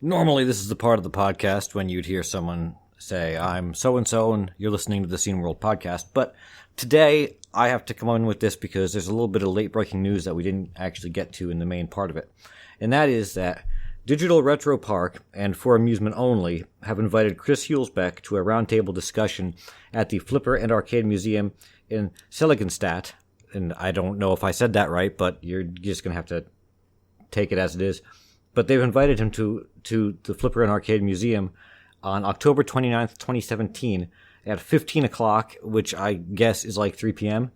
Normally, this is the part of the podcast when you'd hear someone say, I'm so-and-so, and you're listening to the Scene World podcast. But today, I have to come on with this because there's a little bit of late-breaking news that we didn't actually get to in the main part of it. And that is that Digital Retro Park, and For Amusement Only, have invited Chris Hulsbeck to a roundtable discussion at the Flipper and Arcade Museum in Seligenstadt. And I don't know if I said that right, but you're just going to have to take it as it is. But they've invited him to the Flipper and Arcade Museum on October 29th, 2017 at 15 o'clock, which I guess is like 3 p.m.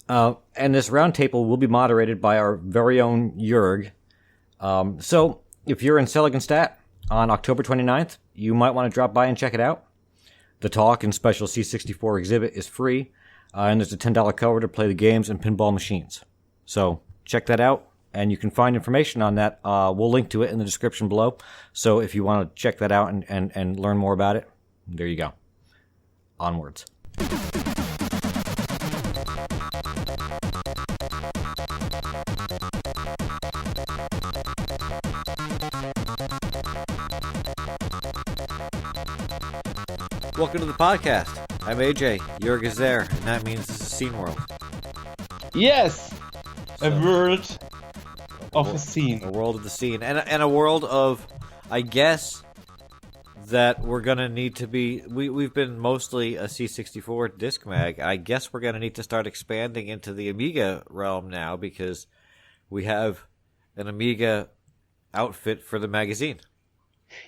And this roundtable will be moderated by our very own Joerg. So if you're in Seligenstadt on October 29th, you might want to drop by and check it out. The talk and special C64 exhibit is free, and there's a $10 cover to play the games and pinball machines. So check that out. And you can find information on that. We'll link to it in the description below. So if you want to check that out and learn more about it, there you go. Onwards. Welcome to the podcast. I'm AJ. Joerg is there, and that means this is Scene World. Yes! A world of a scene. A world of the scene. And a world of, I guess, that we're going to need to be... We've been mostly a C64 disc mag. I guess we're going to need to start expanding into the Amiga realm now because we have an Amiga outfit for the magazine.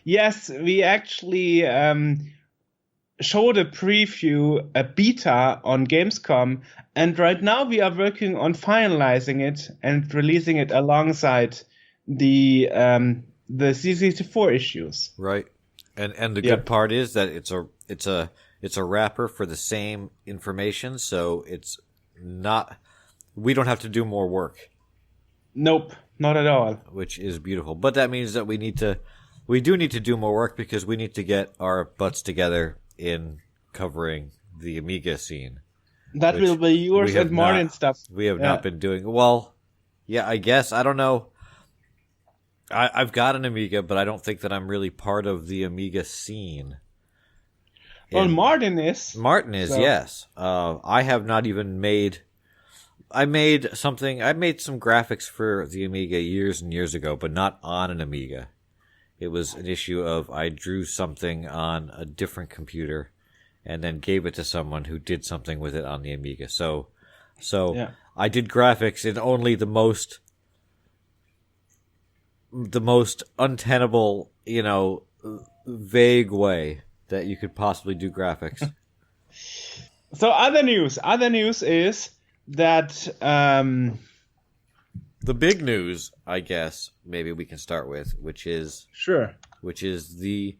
Yes, we actually showed a preview, a beta on Gamescom, and right now we are working on finalizing it and releasing it alongside the C64 issues. Right, and the good part is that it's a wrapper for the same information, so it's not. We don't have to do more work. Nope, not at all. Which is beautiful, but that means that we do need to do more work because we need to get our butts together in covering the Amiga scene. That will be yours and Martin stuff. We have not been doing... Well, yeah, I guess. I don't know. I've got an Amiga, but I don't think that I'm really part of the Amiga scene. Well, Martin is. Martin is, so. Yes. I have not even made... I made some graphics for the Amiga years and years ago, but not on an Amiga. It was an issue of I drew something on a different computer and then gave it to someone who did something with it on the Amiga. So I did graphics in only the most untenable, vague way that you could possibly do graphics. So other news is that the big news, I guess, maybe we can start with, which is the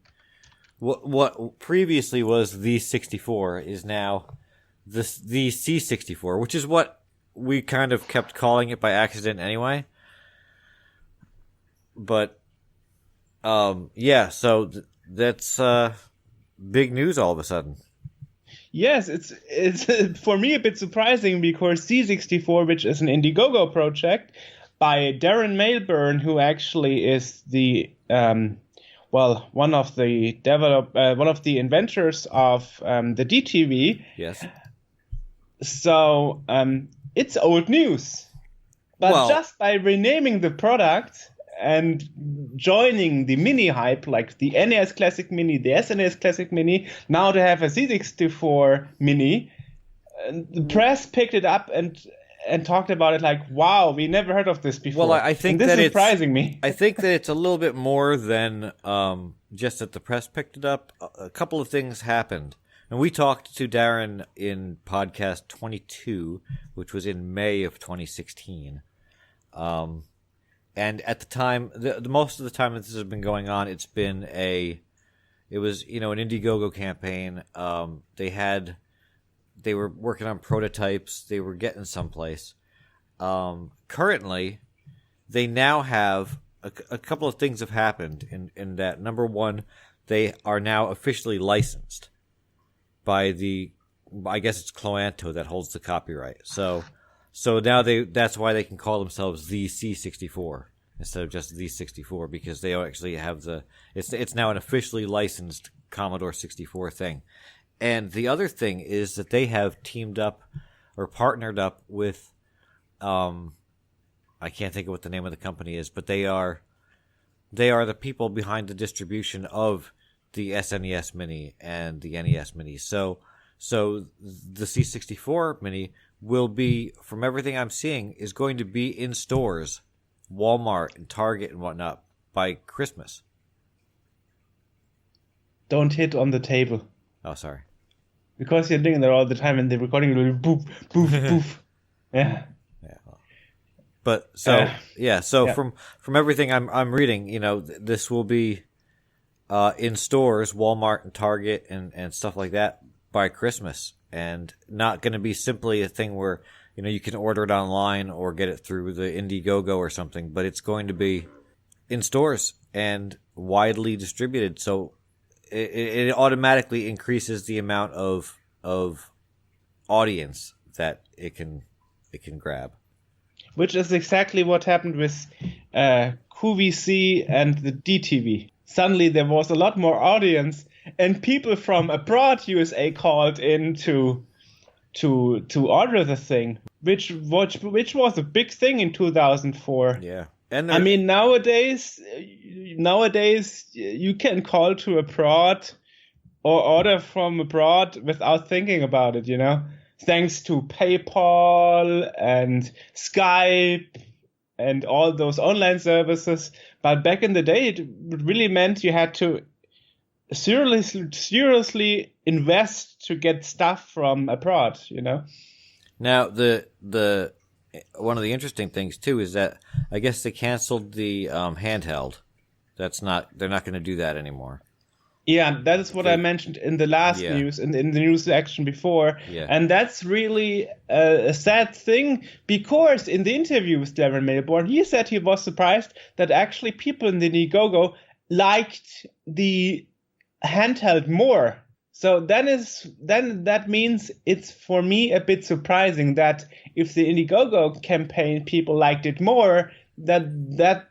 what previously was the 64 is now the C64, which is what we kind of kept calling it by accident anyway. But so that's big news all of a sudden. Yes, it's for me a bit surprising because C64, which is an Indiegogo project by Darren Mailburn, who actually is the one of the inventors of the DTV. Yes. So it's old news, but just by renaming the product and joining the mini hype, like the NES Classic Mini, the SNES Classic Mini, now to have a C64 Mini, the press picked it up and talked about it like, wow, we never heard of this before. Well, I think this is surprising me. I think that it's a little bit more than just that the press picked it up. A couple of things happened. And we talked to Darren in podcast 22, which was in May of 2016. And at the time, the most of the time that this has been going on, it was an Indiegogo campaign. They were working on prototypes. They were getting someplace. Currently, they now have a couple of things have happened in that. Number one, they are now officially licensed by I guess it's Cloanto that holds the copyright. So now that's why they can call themselves the C64. instead of just the 64, because they actually have it's now an officially licensed Commodore 64 thing. And the other thing is that they have teamed up or partnered up with, I can't think of what the name of the company is, but they are the people behind the distribution of the SNES Mini and the NES Mini. So the C64 Mini will be, from everything I'm seeing, is going to be in stores, Walmart and Target and whatnot, by Christmas. Don't hit on the table. Oh, sorry. Because you're doing that all the time and the recording will boof, boof, boof. Yeah. Yeah. But from everything I'm reading, this will be in stores, Walmart and Target and stuff like that by Christmas, and not going to be simply a thing where you can order it online or get it through the Indiegogo or something, but it's going to be in stores and widely distributed. So it automatically increases the amount of audience that it can grab. Which is exactly what happened with QVC and the DTV. Suddenly there was a lot more audience, and people from abroad, USA, called in to order the thing, which was a big thing in 2004. Yeah. And I mean, nowadays you can call to abroad or order from abroad without thinking about it, thanks to PayPal and Skype and all those online services. But back in the day, it really meant you had to seriously invest to get stuff from abroad, Now, the one of the interesting things too is that I guess they canceled the handheld. They're not going to do that anymore. Yeah, that is what I mentioned in the last news, in the news section before. Yeah. And that's really a sad thing, because in the interview with Darren Milborn, he said he was surprised that actually people in the Indiegogo liked the handheld more. So then that means it's, for me, a bit surprising that if the Indiegogo campaign people liked it more, that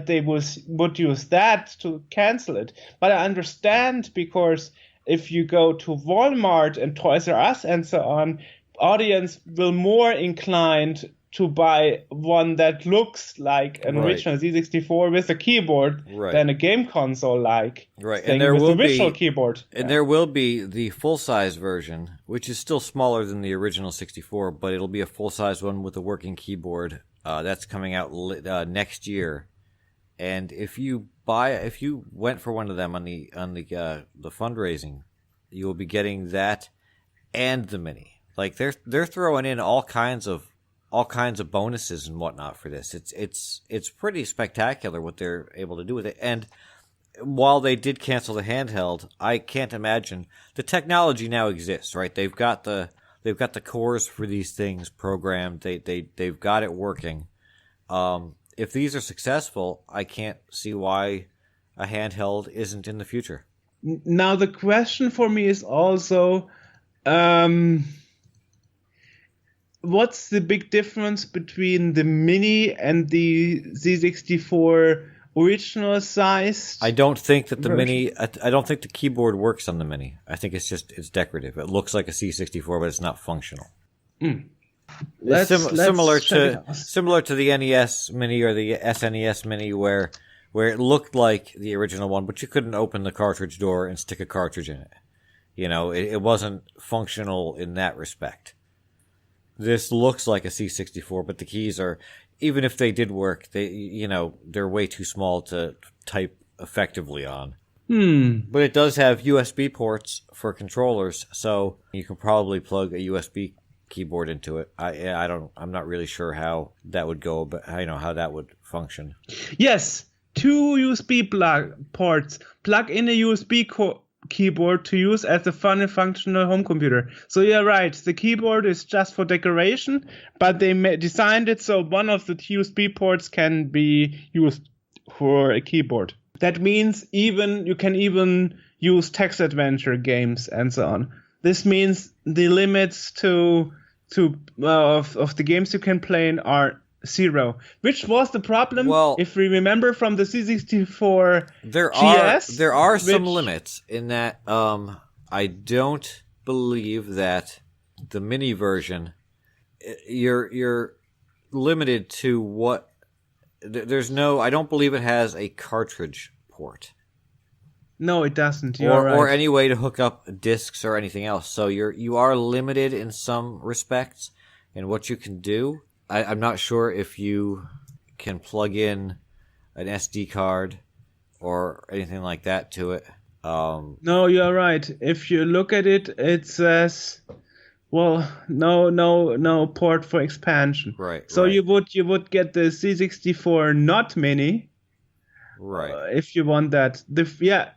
they would use that to cancel it. But I understand, because if you go to Walmart and Toys R Us and so on, audience will more inclined to buy one that looks like an original Z64 with a keyboard than a game console thing and there will be visual keyboard. And there will be the full-size version, which is still smaller than the original 64, but it'll be a full-size one with a working keyboard. That's coming out next year. And if you went for one of them on the fundraising, you will be getting that and the Mini. Like they're throwing in all kinds of bonuses and whatnot for this. It's pretty spectacular what they're able to do with it. And while they did cancel the handheld, I can't imagine the technology now exists, right? They've got the cores for these things programmed. They've got it working. If these are successful, I can't see why a handheld isn't in the future. Now the question for me is also, what's the big difference between the Mini and the Z64 original size? I don't think that the Mini. I don't think the keyboard works on the Mini. I think it's decorative. It looks like a C64, but it's not functional. Similar to the NES Mini or the SNES Mini, where it looked like the original one, but you couldn't open the cartridge door and stick a cartridge in it. It wasn't functional in that respect. This looks like a C64, but the keys are, even if they did work, they're way too small to type effectively on. But it does have USB ports for controllers, so you can probably plug a USB keyboard into it. I'm not really sure how that would go, but how that would function. Yes, 2 USB ports. Plug in a USB keyboard to use as a fun and functional home computer. So you're right, the keyboard is just for decoration, but they designed it so one of the USB ports can be used for a keyboard. That means you can even use text adventure games and so on. This means the limits of the games you can play in are 0, which was the problem. Well, if we remember from the C64 there GS, are some limits in that. I don't believe that the mini version, you're limited to what. There's no. I don't believe it has a cartridge port. No, it doesn't. Or any way to hook up discs or anything else. So you are limited in some respects in what you can do. I'm not sure if you can plug in an SD card or anything like that to it. No, you're right. If you look at it, it says, well, no port for expansion. Right. So right. you would get the C64 not mini. Right. If you want that.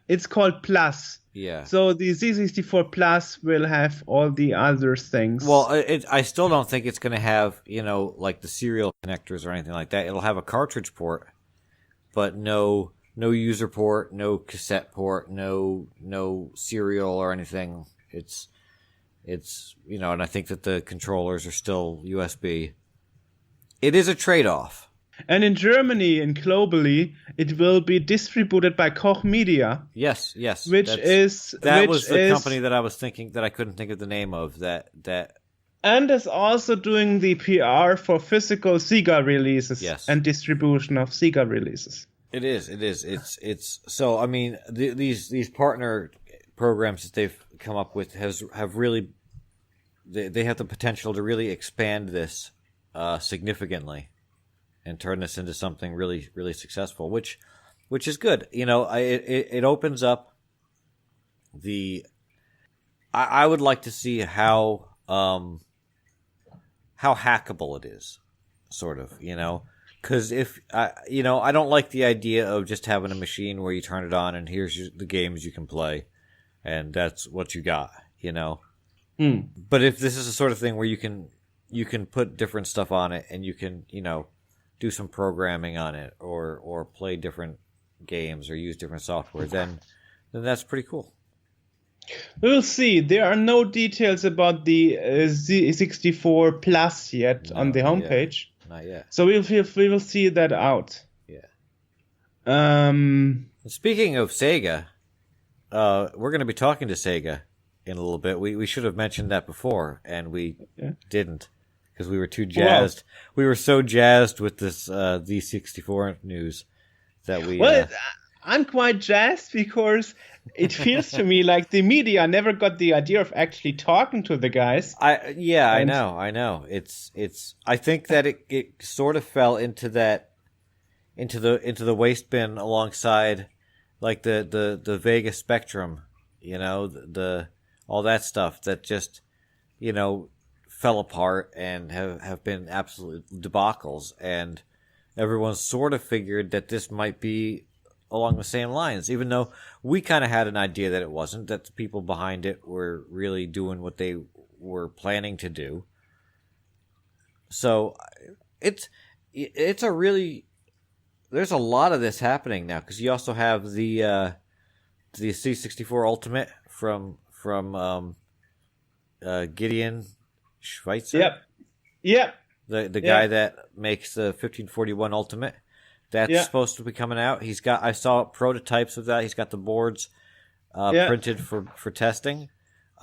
It's called Plus. Yeah. So the C64 Plus will have all the other things. Well, I still don't think it's going to have, like the serial connectors or anything like that. It'll have a cartridge port, but no user port, no cassette port, no serial or anything. It's and I think that the controllers are still USB. It is a trade-off. And in Germany and globally, it will be distributed by Koch Media. Yes. Which was the company that I was thinking that I couldn't think of the name of. That and is also doing the PR for physical Sega releases and distribution of Sega releases. It is. It's so. I mean, these partner programs that they've come up with have really they have the potential to really expand this significantly. And turn this into something really, really successful, which is good. It opens up the. I would like to see how hackable it is, sort of. Because if I don't like the idea of just having a machine where you turn it on and here's the games you can play, and that's what you got. But if this is the sort of thing where you can put different stuff on it and you can do some programming on it or play different games or use different software, then that's pretty cool. We'll see. There are no details about the Z64 Plus yet on the homepage. Not yet. So we will see that out. Yeah. Speaking of Sega, we're going to be talking to Sega in a little bit. We should have mentioned that before, and we didn't. Because we were too jazzed. Wow. We were so jazzed with this Z64 news that we... Well, I'm quite jazzed because it feels to me like the media never got the idea of actually talking to the guys. I know. It's. I think that it sort of fell into the waste bin alongside like the Vega Spectrum, all that stuff that just fell apart and have been absolute debacles, and everyone sort of figured that this might be along the same lines, even though we kind of had an idea that it wasn't, that the people behind it were really doing what they were planning to do. So it's a really, there's a lot of this happening now, because you also have the C64 Ultimate from Gideon Schweitzer. Yep. The guy that makes the 1541 Ultimate. That's supposed to be coming out. I saw prototypes of that. He's got the boards printed for testing.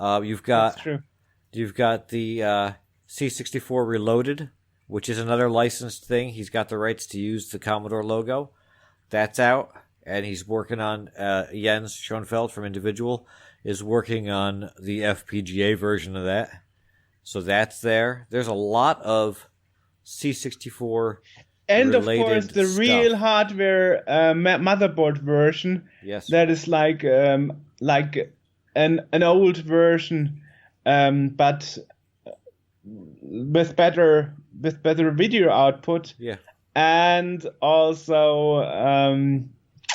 You've got the C64 Reloaded, which is another licensed thing. He's got the rights to use the Commodore logo. That's out, and he's working on Jens Schoenfeld from Individual is working on the FPGA version of that. So that's there. There's a lot of C64 and of related course the stuff. real hardware motherboard version. Yes. That is like an old version, but with better video output. Yeah. And also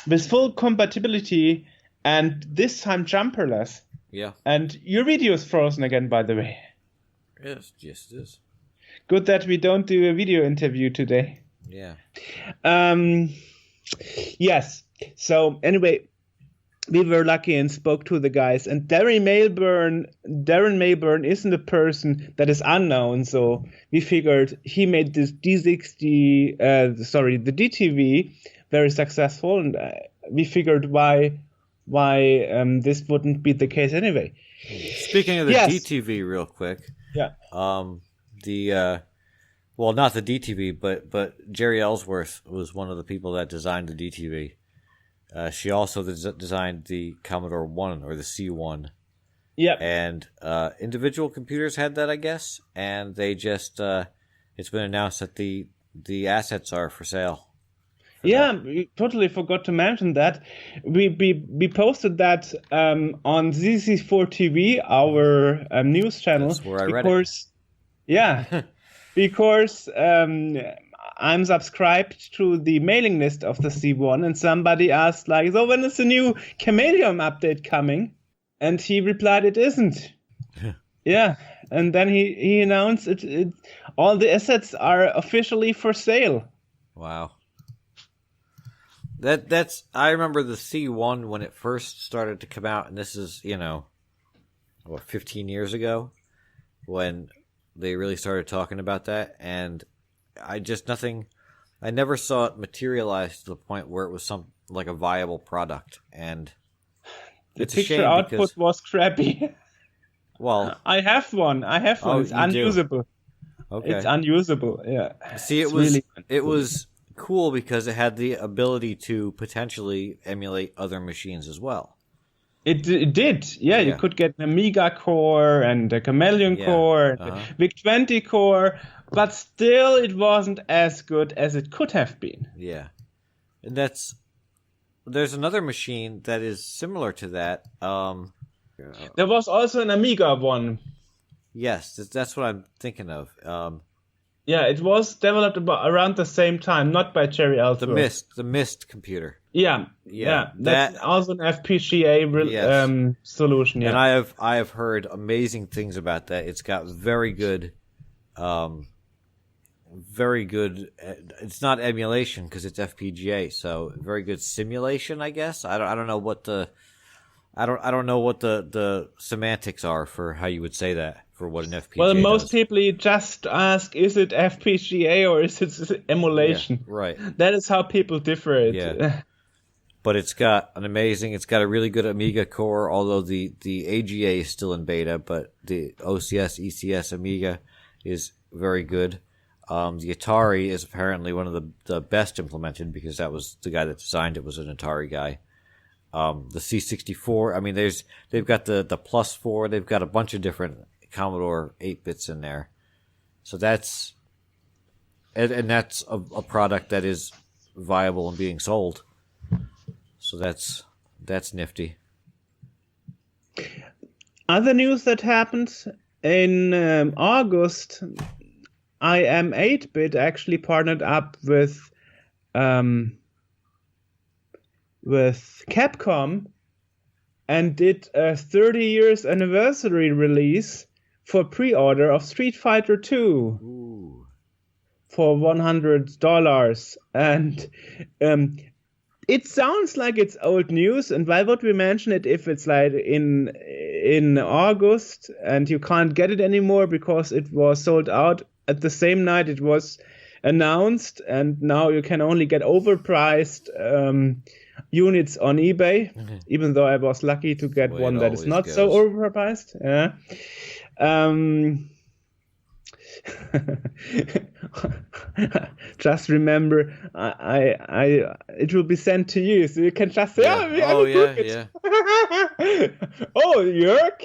with full compatibility, and this time jumperless. Yeah. And your video is frozen again, by the way. Yes, it is. Good that we don't do a video interview today. Yeah. Yes. So anyway, we were lucky and spoke to the guys. And Darren Mayburn isn't a person that is unknown, so we figured he made this the DTV very successful, and we figured why this wouldn't be the case anyway. Speaking of the DTV, real quick. Yeah. Not the DTV, but Jerry Ellsworth was one of the people that designed the DTV. She also designed the Commodore 1 or the C1. Yeah. And individual computers had that, I guess, and they just it's been announced that the assets are for sale. We totally forgot to mention that. We posted that on ZZ4 TV, our news channel. That's where I read it. Yeah, because I'm subscribed to the mailing list of the C1, and somebody asked, like, so when is the new Chameleon update coming? And he replied, it isn't. Yeah, and then he announced it. All the assets are officially for sale. Wow. That's I remember the C1 when it first started to come out, and this is 15 years ago when they really started talking about that, and I never saw it materialize to the point where it was like a viable product, and it's the picture output was crappy. Well, I have one. Oh, it's unusable. Okay, it's unusable. Yeah. See, it was cool because it had the ability to potentially emulate other machines as well. It did. Yeah, you could get an Amiga core and a Chameleon core, and a VIC-20 core, but still it wasn't as good as it could have been. Yeah. And there's another machine that is similar to that. There was also an Amiga one. Yes, that's what I'm thinking of. Yeah, it was developed around the same time, not by Jerry Ellsworth. The MIST computer. Yeah. That's also an FPGA solution. Yeah, and I have heard amazing things about that. It's got very good. It's not emulation because it's FPGA, so very good simulation, I guess. I don't know what the semantics are for how you would say that for what an FPGA Well, most does. people just ask, is it FPGA or is it emulation? Yeah, right. That is how people differ it. Yeah. But it's got a really good Amiga core, although the AGA is still in beta, but the OCS, ECS Amiga is very good. The Atari is apparently one of the best implemented because that was the guy that designed it was an Atari guy. The C64, I mean, they've got the Plus 4, they've got a bunch of different Commodore 8-bits in there. So that's a product that is viable and being sold. So that's nifty. Other news that happened in August, IM 8-bit actually partnered up with Capcom and did a 30 years anniversary release for pre-order of Street Fighter 2. Ooh. For $100. And it sounds like it's old news, and why would we mention it if it's like in August and you can't get it anymore because it was sold out at the same night it was announced, and now you can only get overpriced units on eBay, even though I was lucky to get one that is not so overpriced. Yeah. Just remember, I it will be sent to you, so you can just say, yeah. Yeah. Oh, Joerg,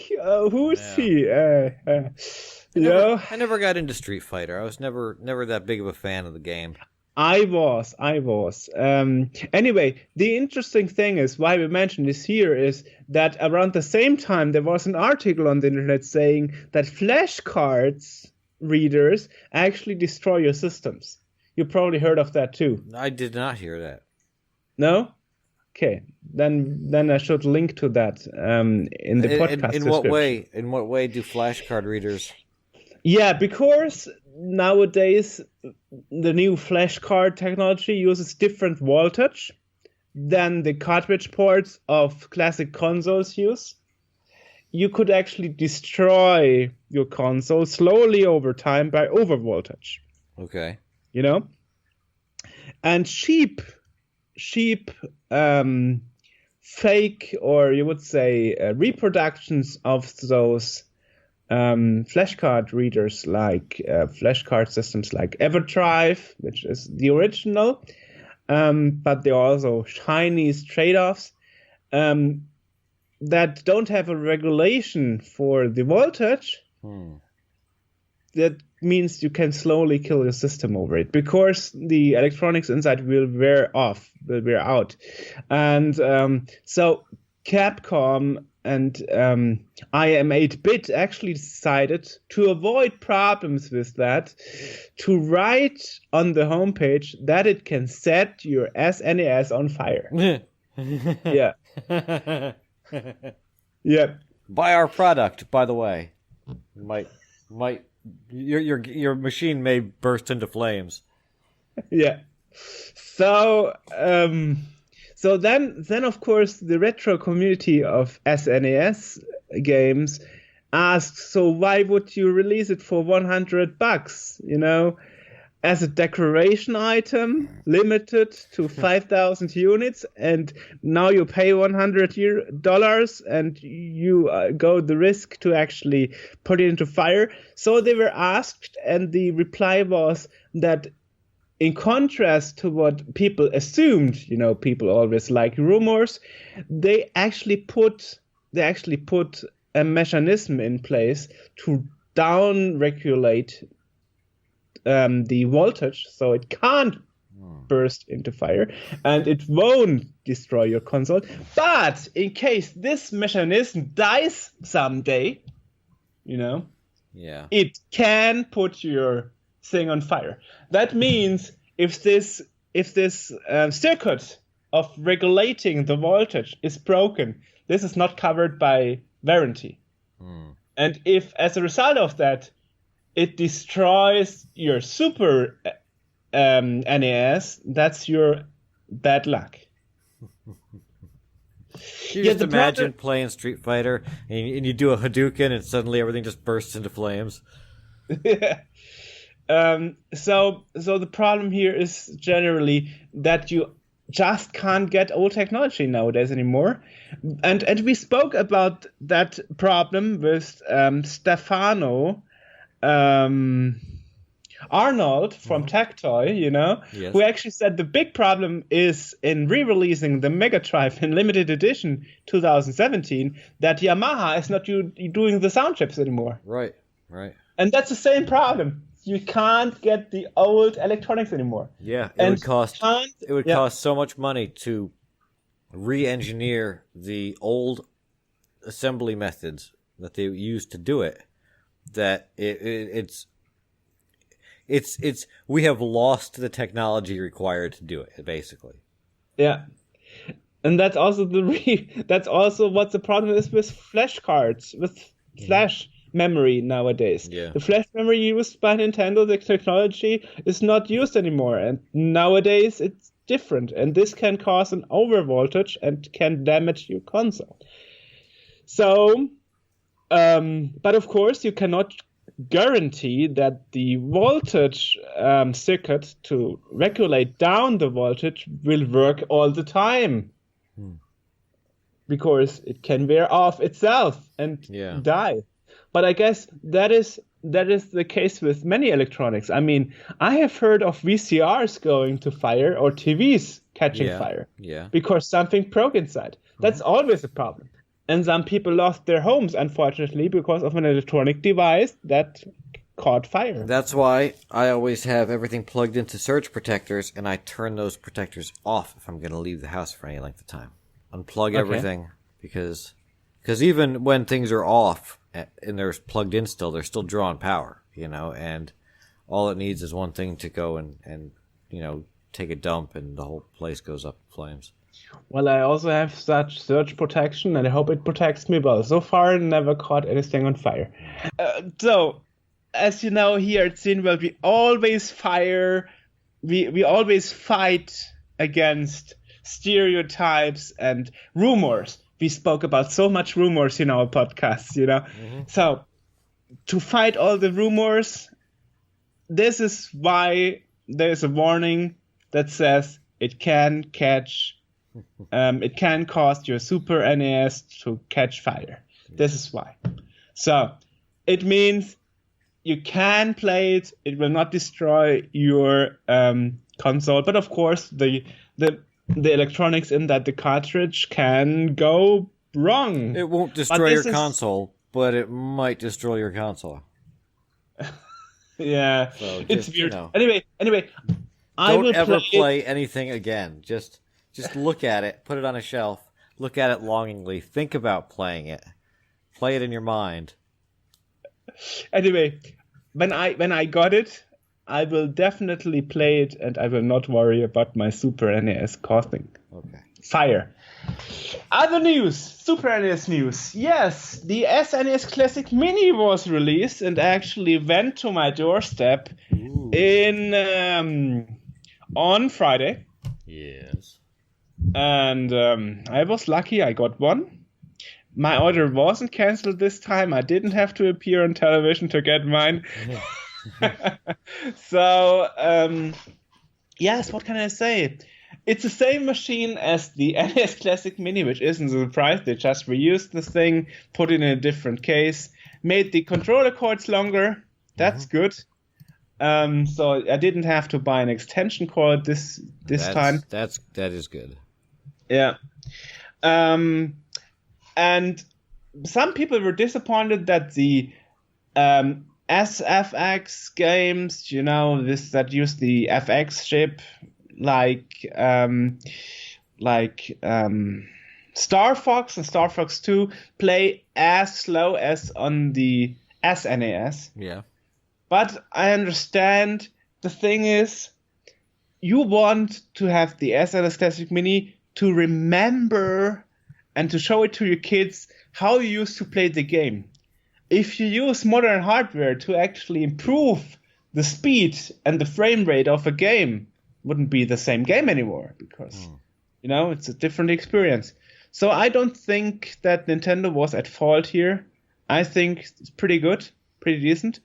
who's he? I never got into Street Fighter. I was never that big of a fan of the game. I was. Anyway, the interesting thing is why we mentioned this here is that around the same time there was an article on the internet saying that flashcards readers actually destroy your systems. You probably heard of that too. I did not hear that. No? Okay, then I should link to that in the podcast. In what way do flashcard readers? Yeah, because nowadays the new flashcard technology uses different voltage, than the cartridge ports of classic consoles use. You could actually destroy your console slowly over time by overvoltage. Okay. You know? And cheap fake, or you would say reproductions of those flashcard readers, like flashcard systems like EverDrive, which is the original, but there are also Chinese trade-offs that don't have a regulation for the voltage. That means you can slowly kill your system over it, because the electronics inside will wear out. And so Capcom and IM8-bit actually decided to avoid problems with that, to write on the homepage that it can set your SNES on fire. Yeah. Yeah. Buy our product, by the way. Might your machine may burst into flames. Yeah. So then of course the retro community of SNES games asked, so why would you release it for $100, you know, as a decoration item, limited to 5,000 units, and now you pay $100 and you go the risk to actually put it into fire? So they were asked, and the reply was that, in contrast to what people assumed, you know, people always like rumors, they actually put a mechanism in place to down-regulate the voltage, so it can't burst into fire, and it won't destroy your console. But in case this mechanism dies someday, you know, it can put your thing on fire. That means if this circuit of regulating the voltage is broken, this is not covered by warranty. And if, as a result of that, it destroys your Super NES, that's your bad luck. You just imagine playing Street Fighter, and you do a Hadouken, and suddenly everything just bursts into flames. So the problem here is generally that you just can't get old technology nowadays anymore. And we spoke about that problem with Stefano Arnold from Tectoy, you know, who actually said the big problem is in re-releasing the Mega Drive in limited edition 2017 that Yamaha is not doing the sound chips anymore. Right. And that's the same problem. You can't get the old electronics anymore. Yeah, it would cost so much money to re-engineer the old assembly methods that they used to do it, that it's we have lost the technology required to do it, basically. Yeah. And that's also that's also what the problem is with flash cards, with flash memory nowadays. Yeah. The flash memory used by Nintendo, the technology is not used anymore, and nowadays it's different, and this can cause an overvoltage and can damage your console. So, but of course you cannot guarantee that the voltage circuit to regulate down the voltage will work all the time. Because it can wear off itself and die. But I guess that is the case with many electronics. I mean, I have heard of VCRs going to fire or TVs catching fire because something broke inside. That's always a problem. And some people lost their homes, unfortunately, because of an electronic device that caught fire. That's why I always have everything plugged into surge protectors, and I turn those protectors off if I'm going to leave the house for any length of time. Unplug everything, because even when things are off and they're plugged in still, they're still drawing power, you know, and all it needs is one thing to go and you know, take a dump, and the whole place goes up in flames. Well, I also have such surge protection, and I hope it protects me well. So far, I never caught anything on fire. So, as you know, here at Cineworld, we always always fight against stereotypes and rumors. We spoke about so much rumors in our podcasts, So to fight all the rumors, this is why there's a warning that says it can cause your Super NES to catch fire. This is why. So it means you can play it. It will not destroy your console, but of course the electronics in that the cartridge can go wrong. It won't destroy your console, but it might destroy your console. Yeah, so it's weird. Anyway, I will ever play anything again. Just look at it, put it on a shelf, look at it longingly, think about playing it, play it in your mind. Anyway, when I got it, I will definitely play it, and I will not worry about my Super NES causing fire. Other news, Super NES news. Yes, the SNES Classic Mini was released and actually went to my doorstep on Friday. Yes. And I was lucky, I got one. My order wasn't cancelled this time. I didn't have to appear on television to get mine. So, yes, what can I say? It's the same machine as the NES Classic Mini, which isn't a surprise. They just reused the thing, put it in a different case, made the controller cords longer. That's good. So I didn't have to buy an extension cord this time. That is good. Yeah. And some people were disappointed that the SFX games, that use the FX chip, like Star Fox and Star Fox 2 play as slow as on the SNES. Yeah. But I understand the thing is, you want to have the SNES Classic Mini to remember and to show it to your kids how you used to play the game. If you use modern hardware to actually improve the speed and the frame rate of a game, wouldn't be the same game anymore because, it's a different experience. So I don't think that Nintendo was at fault here. I think it's pretty good, pretty decent.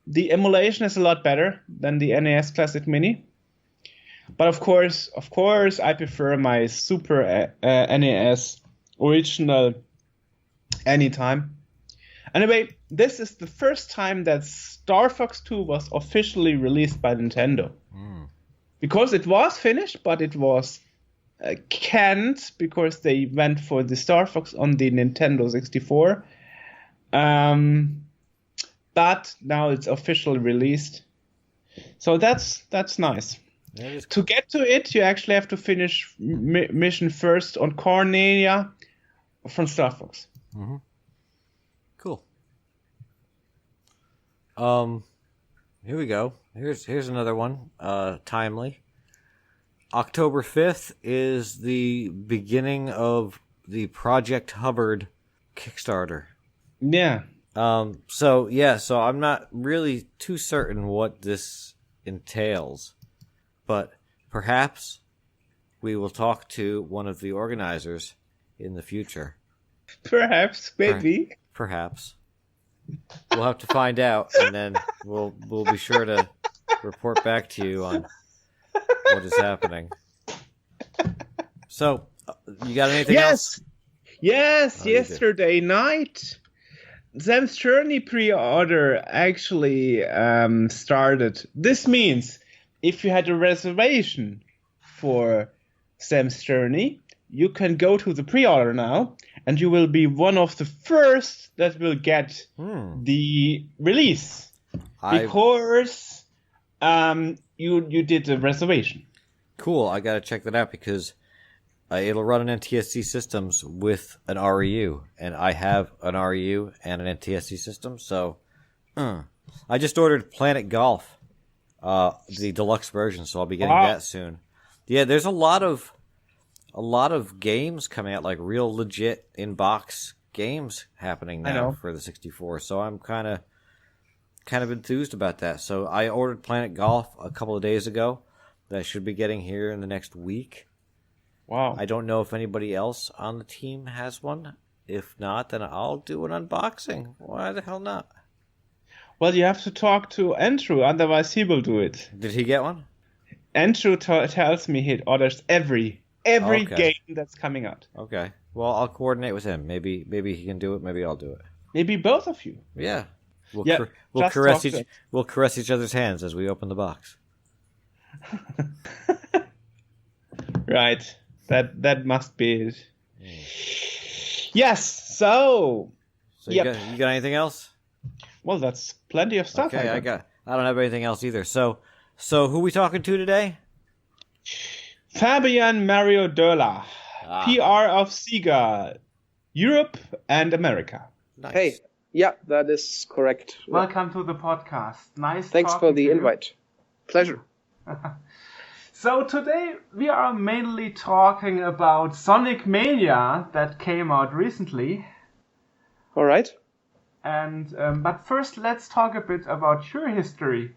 The emulation is a lot better than the NES Classic Mini. But of course, I prefer my Super NES original anytime. Anyway, this is the first time that Star Fox 2 was officially released by Nintendo. Because it was finished, but it was canned because they went for the Star Fox on the Nintendo 64. But now it's officially released. So that's nice. To get to it, you actually have to finish mission first on Cornelia from Star Fox. Mm-hmm. Cool. Here we go. Here's another one. Timely. October 5th is the beginning of the Project Hubbard Kickstarter. Yeah. So I'm not really too certain what this entails, but perhaps we will talk to one of the organizers in the future. Perhaps, maybe. Perhaps. We'll have to find out, and then we'll be sure to report back to you on what is happening. So, you got anything else? Yes, yesterday night, Sam's Journey pre-order actually started. This means if you had a reservation for Sam's Journey, you can go to the pre-order now, and you will be one of the first that will get the release because you did a reservation. Cool, I gotta check that out because it'll run on NTSC systems with an REU, and I have an REU and an NTSC system, so I just ordered Planet Golf, the deluxe version, so I'll be getting that soon. Yeah, there's a lot of games coming out, like real legit in-box games happening now for the 64, so I'm kind of enthused about that. So I ordered Planet Golf a couple of days ago that I should be getting here in the next week. Wow. I don't know if anybody else on the team has one. If not, then I'll do an unboxing. Why the hell not? Well, you have to talk to Andrew, otherwise he will do it. Did he get one? Andrew tells me he orders every game that's coming out. Okay. Well, I'll coordinate with him. Maybe he can do it. Maybe I'll do it. Maybe both of you. Yeah. We'll caress each other's hands as we open the box. Right. That must be it. Yes. So you got anything else? Well, that's plenty of stuff. Okay, I don't have anything else either. So who we talking to today? Fabian Mario Doehla, PR of Sega Europe and America. Nice. Hey, yeah, that is correct. Welcome to the podcast. Thanks for the invite. Pleasure. So today we are mainly talking about Sonic Mania that came out recently. All right. And but first, let's talk a bit about your history.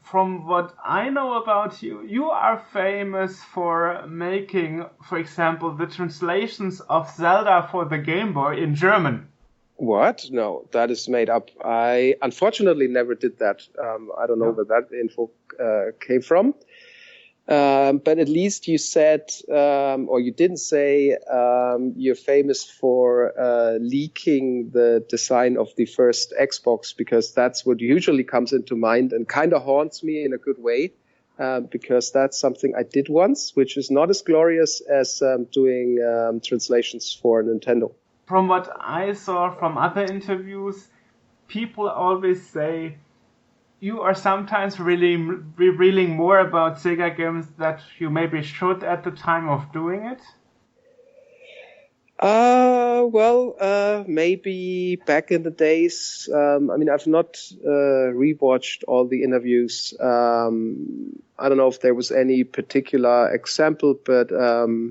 From what I know about you, you are famous for making, for example, the translations of Zelda for the Game Boy in German. What? No, that is made up. I unfortunately never did that. I don't know where that info came from. But at least you said, or you didn't say, you're famous for leaking the design of the first Xbox, because that's what usually comes into mind and kind of haunts me in a good way, because that's something I did once, which is not as glorious as doing translations for Nintendo. From what I saw from other interviews, people always say you are sometimes really revealing more about Sega games that you maybe should at the time of doing it? Maybe back in the days. I've not rewatched all the interviews. I don't know if there was any particular example, but there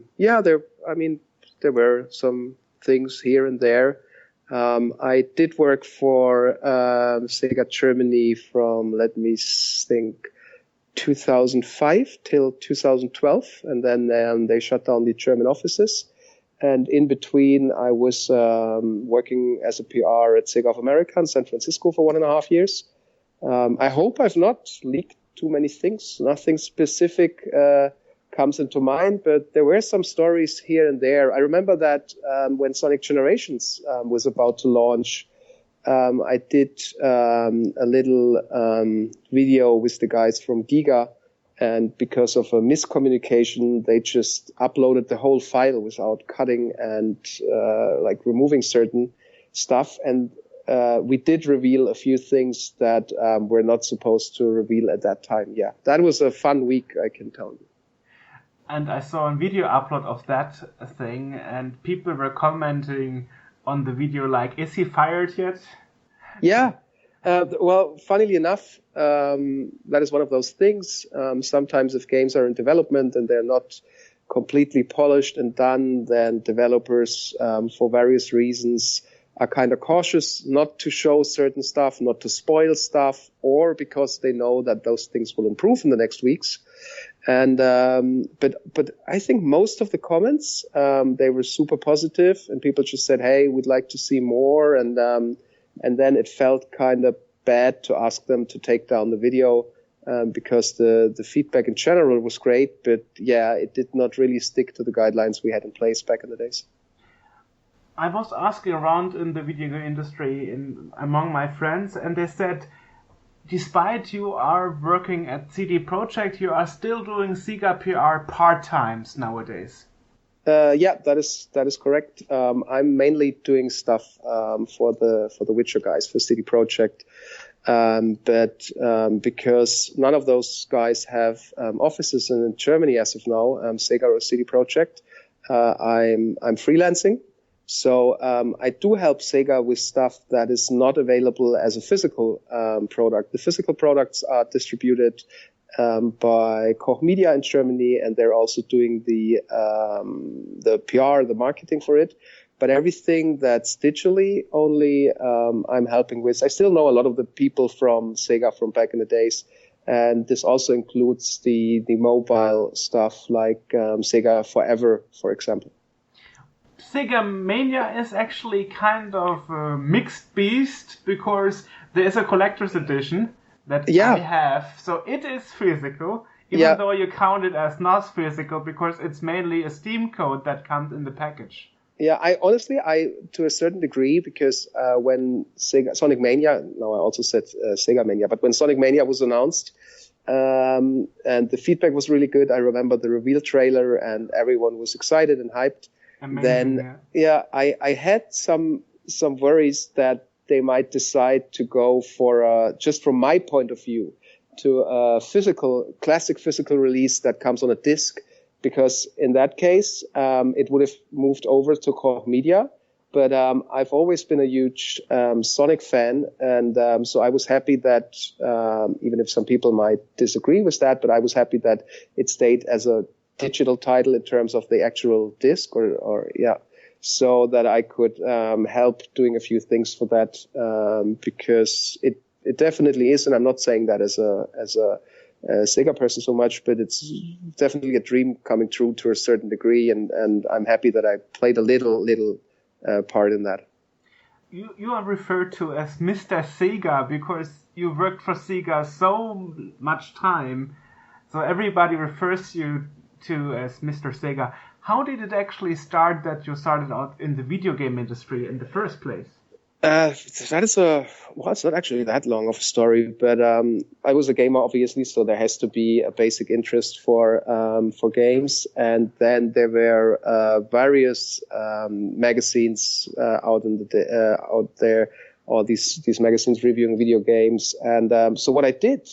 were some things here and there. I did work for Sega Germany from, let me think, 2005 till 2012, and then they shut down the German offices. And in between, I was working as a PR at Sega of America in San Francisco for 1.5 years. I hope I've not leaked too many things. Nothing specific comes into mind, but there were some stories here and there. I remember that when Sonic Generations was about to launch, I did a little video with the guys from Giga, and because of a miscommunication, they just uploaded the whole file without cutting and removing certain stuff. And we did reveal a few things that we're not supposed to reveal at that time. Yeah, that was a fun week, I can tell you. And I saw a video upload of that thing, and people were commenting on the video like, is he fired yet? Yeah. Funnily enough, that is one of those things. Sometimes if games are in development and they're not completely polished and done, then developers, for various reasons, are kind of cautious not to show certain stuff, not to spoil stuff, or because they know that those things will improve in the next weeks. And but I think most of the comments they were super positive, and people just said, "Hey, we'd like to see more." And then it felt kind of bad to ask them to take down the video because the feedback in general was great, but yeah, it did not really stick to the guidelines we had in place back in the days. I was asking around in the video game industry among my friends, and they said, despite you are working at CD Projekt, you are still doing Sega PR part-times nowadays. That is correct. I'm mainly doing stuff for the Witcher guys, for CD Projekt. But because none of those guys have offices in Germany as of now, Sega or CD Projekt, I'm freelancing. So I do help Sega with stuff that is not available as a physical product. The physical products are distributed by Koch Media in Germany, and they're also doing the PR, the marketing for it. But everything that's digitally only, I'm helping with. I still know a lot of the people from Sega from back in the days, And this also includes the mobile stuff like Sega Forever, for example. Sega Mania is actually kind of a mixed beast because there is a collector's edition that I have. So it is physical, even though you count it as not physical because it's mainly a Steam code that comes in the package. Yeah, I honestly, to a certain degree, because when Sonic Mania, no, I also said Sega Mania, but when Sonic Mania was announced, and the feedback was really good, I remember the reveal trailer and everyone was excited and hyped. Amazing, I had some worries that they might decide to go for, just from my point of view, to a classic physical release that comes on a disc, because in that case, it would have moved over to Koch Media. But I've always been a huge Sonic fan, and so I was happy that, even if some people might disagree with that, but I was happy that it stayed as a digital title in terms of the actual disc, so that I could help doing a few things for that, because it definitely is, and I'm not saying that as a Sega person so much, but it's definitely a dream coming true to a certain degree, and I'm happy that I played a little part in that. You are referred to as Mr. Sega because you worked for Sega so much time, so everybody refers you to as Mr. Sega. How did it actually start that you started out in the video game industry in the first place? That is it's not actually that long of a story, but I was a gamer, obviously, so there has to be a basic interest for games, and then there were various magazines out there, or these magazines reviewing video games, and so what I did.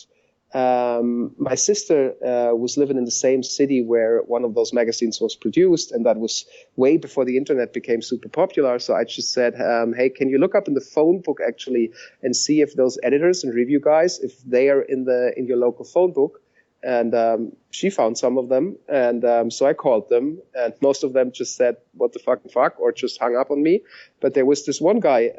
My sister was living in the same city where one of those magazines was produced, and that was way before the internet became super popular. So I just said, hey, can you look up in the phone book actually and see if those editors and review guys, if they are in your local phone book? And she found some of them, and so I called them, and most of them just said, what the fuck, or just hung up on me. But there was this one guy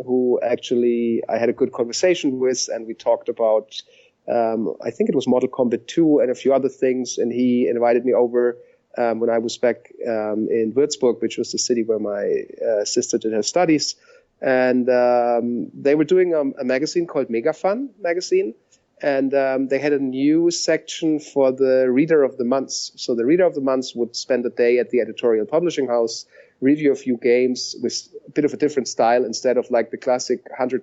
who actually I had a good conversation with, and we talked about I think it was Mortal Kombat 2 and a few other things, and he invited me over when I was back in Würzburg, which was the city where my sister did her studies, and they were doing a magazine called Mega Fun magazine, and they had a new section for the Reader of the Month. So the Reader of the Month would spend a day at the editorial publishing house, review a few games with a bit of a different style. Instead of like the classic 100%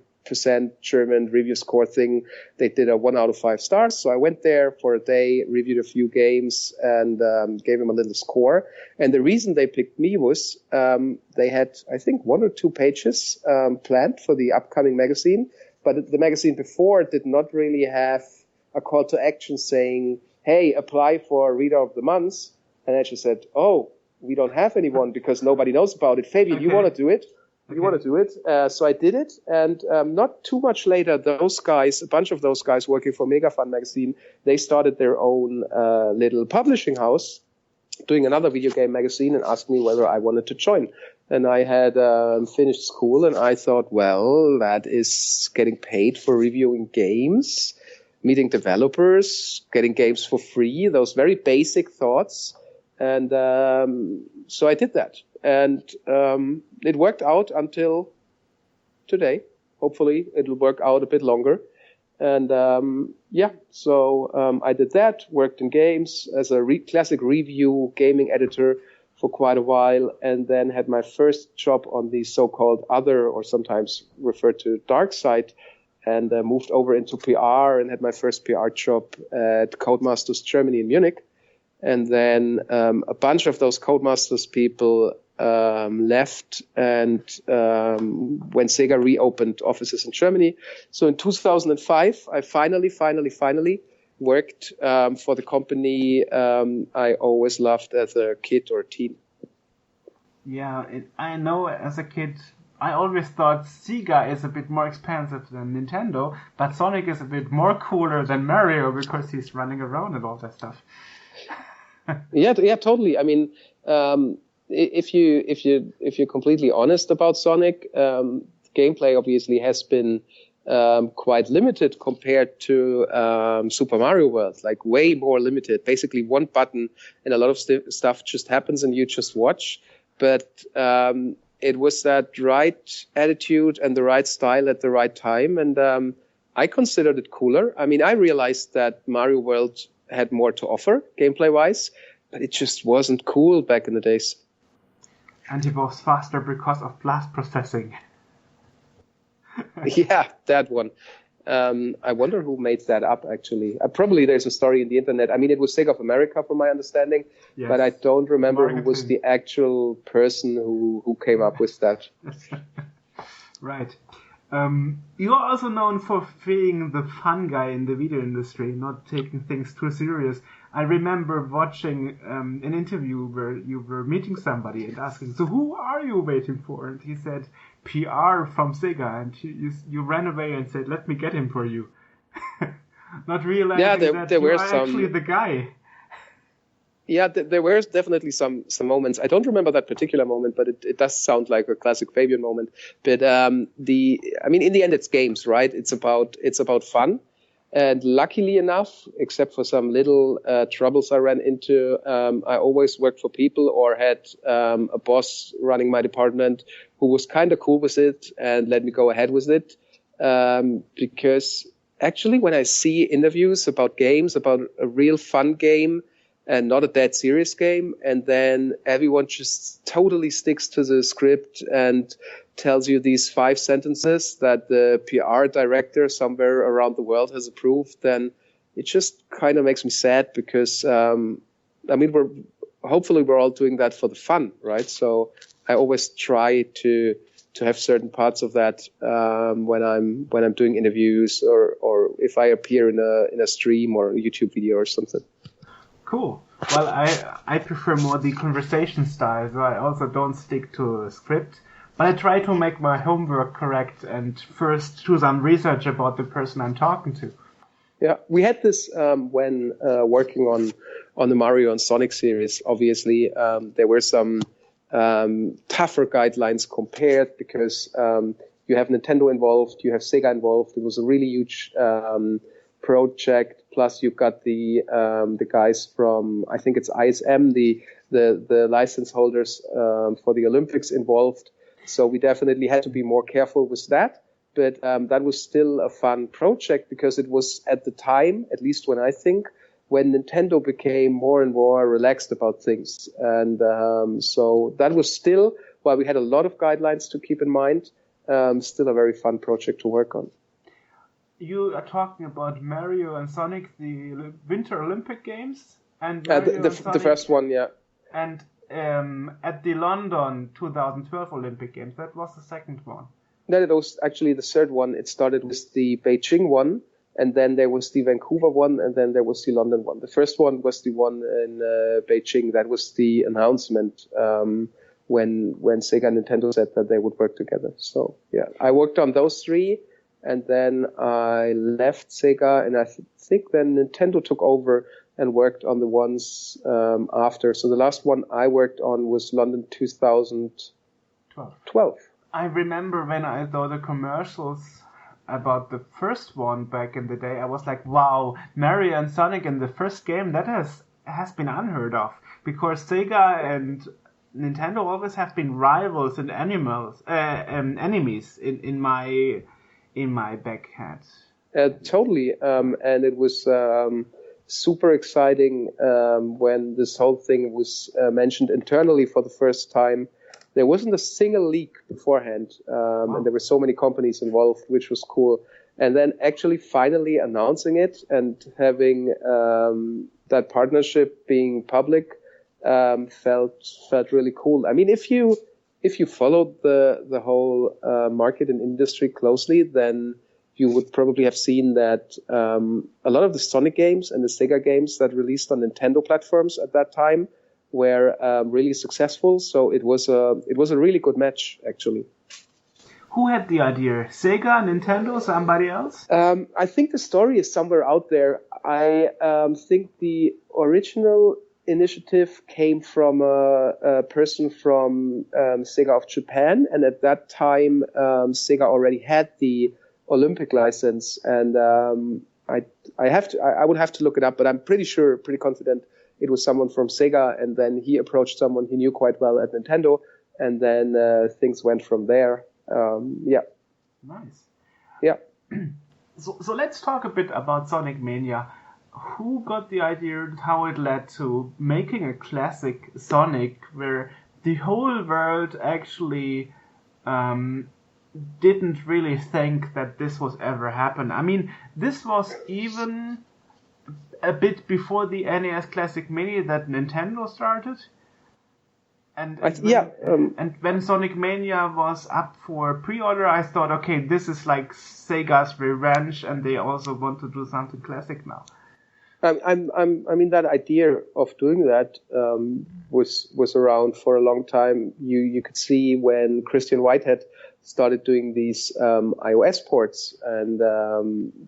German review score thing, they did a 1 out of 5 stars. So I went there for a day, reviewed a few games, and gave them a little score. And the reason they picked me was they had, I think, 1 or 2 pages planned for the upcoming magazine. But the magazine before did not really have a call to action saying, hey, apply for Reader of the Month. And I just said, oh, we don't have anyone because nobody knows about it. Fabian, you want to do it? You want to do it? So I did it. And not too much later, those guys, a bunch of those guys working for Mega Fun magazine, they started their own little publishing house doing another video game magazine and asked me whether I wanted to join. And I had finished school, and I thought, well, that is getting paid for reviewing games, meeting developers, getting games for free, those very basic thoughts. And so I did that. And it worked out until today. Hopefully it will work out a bit longer. And so I did that, worked in games as a classic review gaming editor for quite a while, and then had my first job on the so-called other, or sometimes referred to dark side, and moved over into PR and had my first PR job at Codemasters Germany in Munich. And then a bunch of those Codemasters people left, and when Sega reopened offices in Germany. So in 2005, I finally worked for the company I always loved as a kid or teen. Yeah, I know as a kid, I always thought Sega is a bit more expensive than Nintendo, but Sonic is a bit more cooler than Mario because he's running around and all that stuff. Yeah, totally. I mean, if you're completely honest about Sonic, gameplay obviously has been quite limited compared to Super Mario World, like way more limited. Basically, one button and a lot of stuff just happens and you just watch. But it was that right attitude and the right style at the right time. And I considered it cooler. I mean, I realized that Mario World had more to offer gameplay-wise, but it just wasn't cool back in the days. And it was faster because of blast processing. Yeah, that one. I wonder who made that up, actually. Probably there's a story in the internet. I mean, it was Sega of America, from my understanding, yes. But I don't remember who was the actual person who came up with that. Right. You're also known for being the fun guy in the video industry, not taking things too serious. I remember watching an interview where you were meeting somebody and asking, so who are you waiting for? And he said, PR from Sega. And you ran away and said, let me get him for you. Not realizing that you are actually the guy. Yeah, there were definitely some moments. I don't remember that particular moment, but it does sound like a classic Fabian moment. But in the end, it's games, right? It's about fun. And luckily enough, except for some little troubles I ran into, I always worked for people or had a boss running my department who was kind of cool with it and let me go ahead with it. Because actually, when I see interviews about games, about a real fun game, and not a dead serious game, and then everyone just totally sticks to the script and tells you these 5 sentences that the PR director somewhere around the world has approved, then it just kind of makes me sad because, we're all doing that for the fun, right? So I always try to have certain parts of that when I'm doing interviews or if I appear in a stream or a YouTube video or something. Cool. Well, I prefer more the conversation style, so I also don't stick to a script. But I try to make my homework correct and first do some research about the person I'm talking to. Yeah, we had this when working on the Mario and Sonic series. Obviously, there were some tougher guidelines compared because you have Nintendo involved, you have Sega involved. It was a really huge project. Plus, you've got the guys from, I think it's ISM, the license holders for the Olympics involved. So we definitely had to be more careful with that. But that was still a fun project because it was at the time, at least when I think, when Nintendo became more and more relaxed about things. And so that was still, while we had a lot of guidelines to keep in mind, still a very fun project to work on. You are talking about Mario and Sonic, the Winter Olympic Games? And the first one, yeah. And at the London 2012 Olympic Games, that was the second one. No, it was actually the third one. It started with the Beijing one, and then there was the Vancouver one, and then there was the London one. The first one was the one in Beijing. That was the announcement when Sega and Nintendo said that they would work together. So, yeah, I worked on those 3, and then I left Sega, and I think then Nintendo took over and worked on the ones after. So the last one I worked on was London 2012. I remember when I saw the commercials about the first one back in the day, I was like, wow, Mario and Sonic in the first game, that has been unheard of. Because Sega and Nintendo always have been rivals and enemies in my backhead. Totally. And it was super exciting when this whole thing was mentioned internally for the first time. There wasn't a single leak beforehand, and there were so many companies involved, which was cool. And then actually finally announcing it and having that partnership being public felt really cool. I mean, if you followed the whole market and industry closely, then you would probably have seen that a lot of the Sonic games and the Sega games that released on Nintendo platforms at that time were really successful. So it was a really good match, actually. Who had the idea? Sega, Nintendo, somebody else? I think the story is somewhere out there. I think the original initiative came from a person from Sega of Japan, and at that time Sega already had the Olympic license, and I would have to look it up, but I'm pretty confident it was someone from Sega, and then he approached someone he knew quite well at Nintendo, and then things went from there. Nice. Yeah. So let's talk a bit about Sonic Mania. Who got the idea, how it led to making a classic Sonic where the whole world actually didn't really think that this was ever happen? I mean, this was even a bit before the NES Classic Mini that Nintendo started. And when Sonic Mania was up for pre-order, I thought, okay, this is like Sega's revenge, and they also want to do something classic now. I mean, that idea of doing that was around for a long time. You could see when Christian Whitehead started doing these iOS ports, and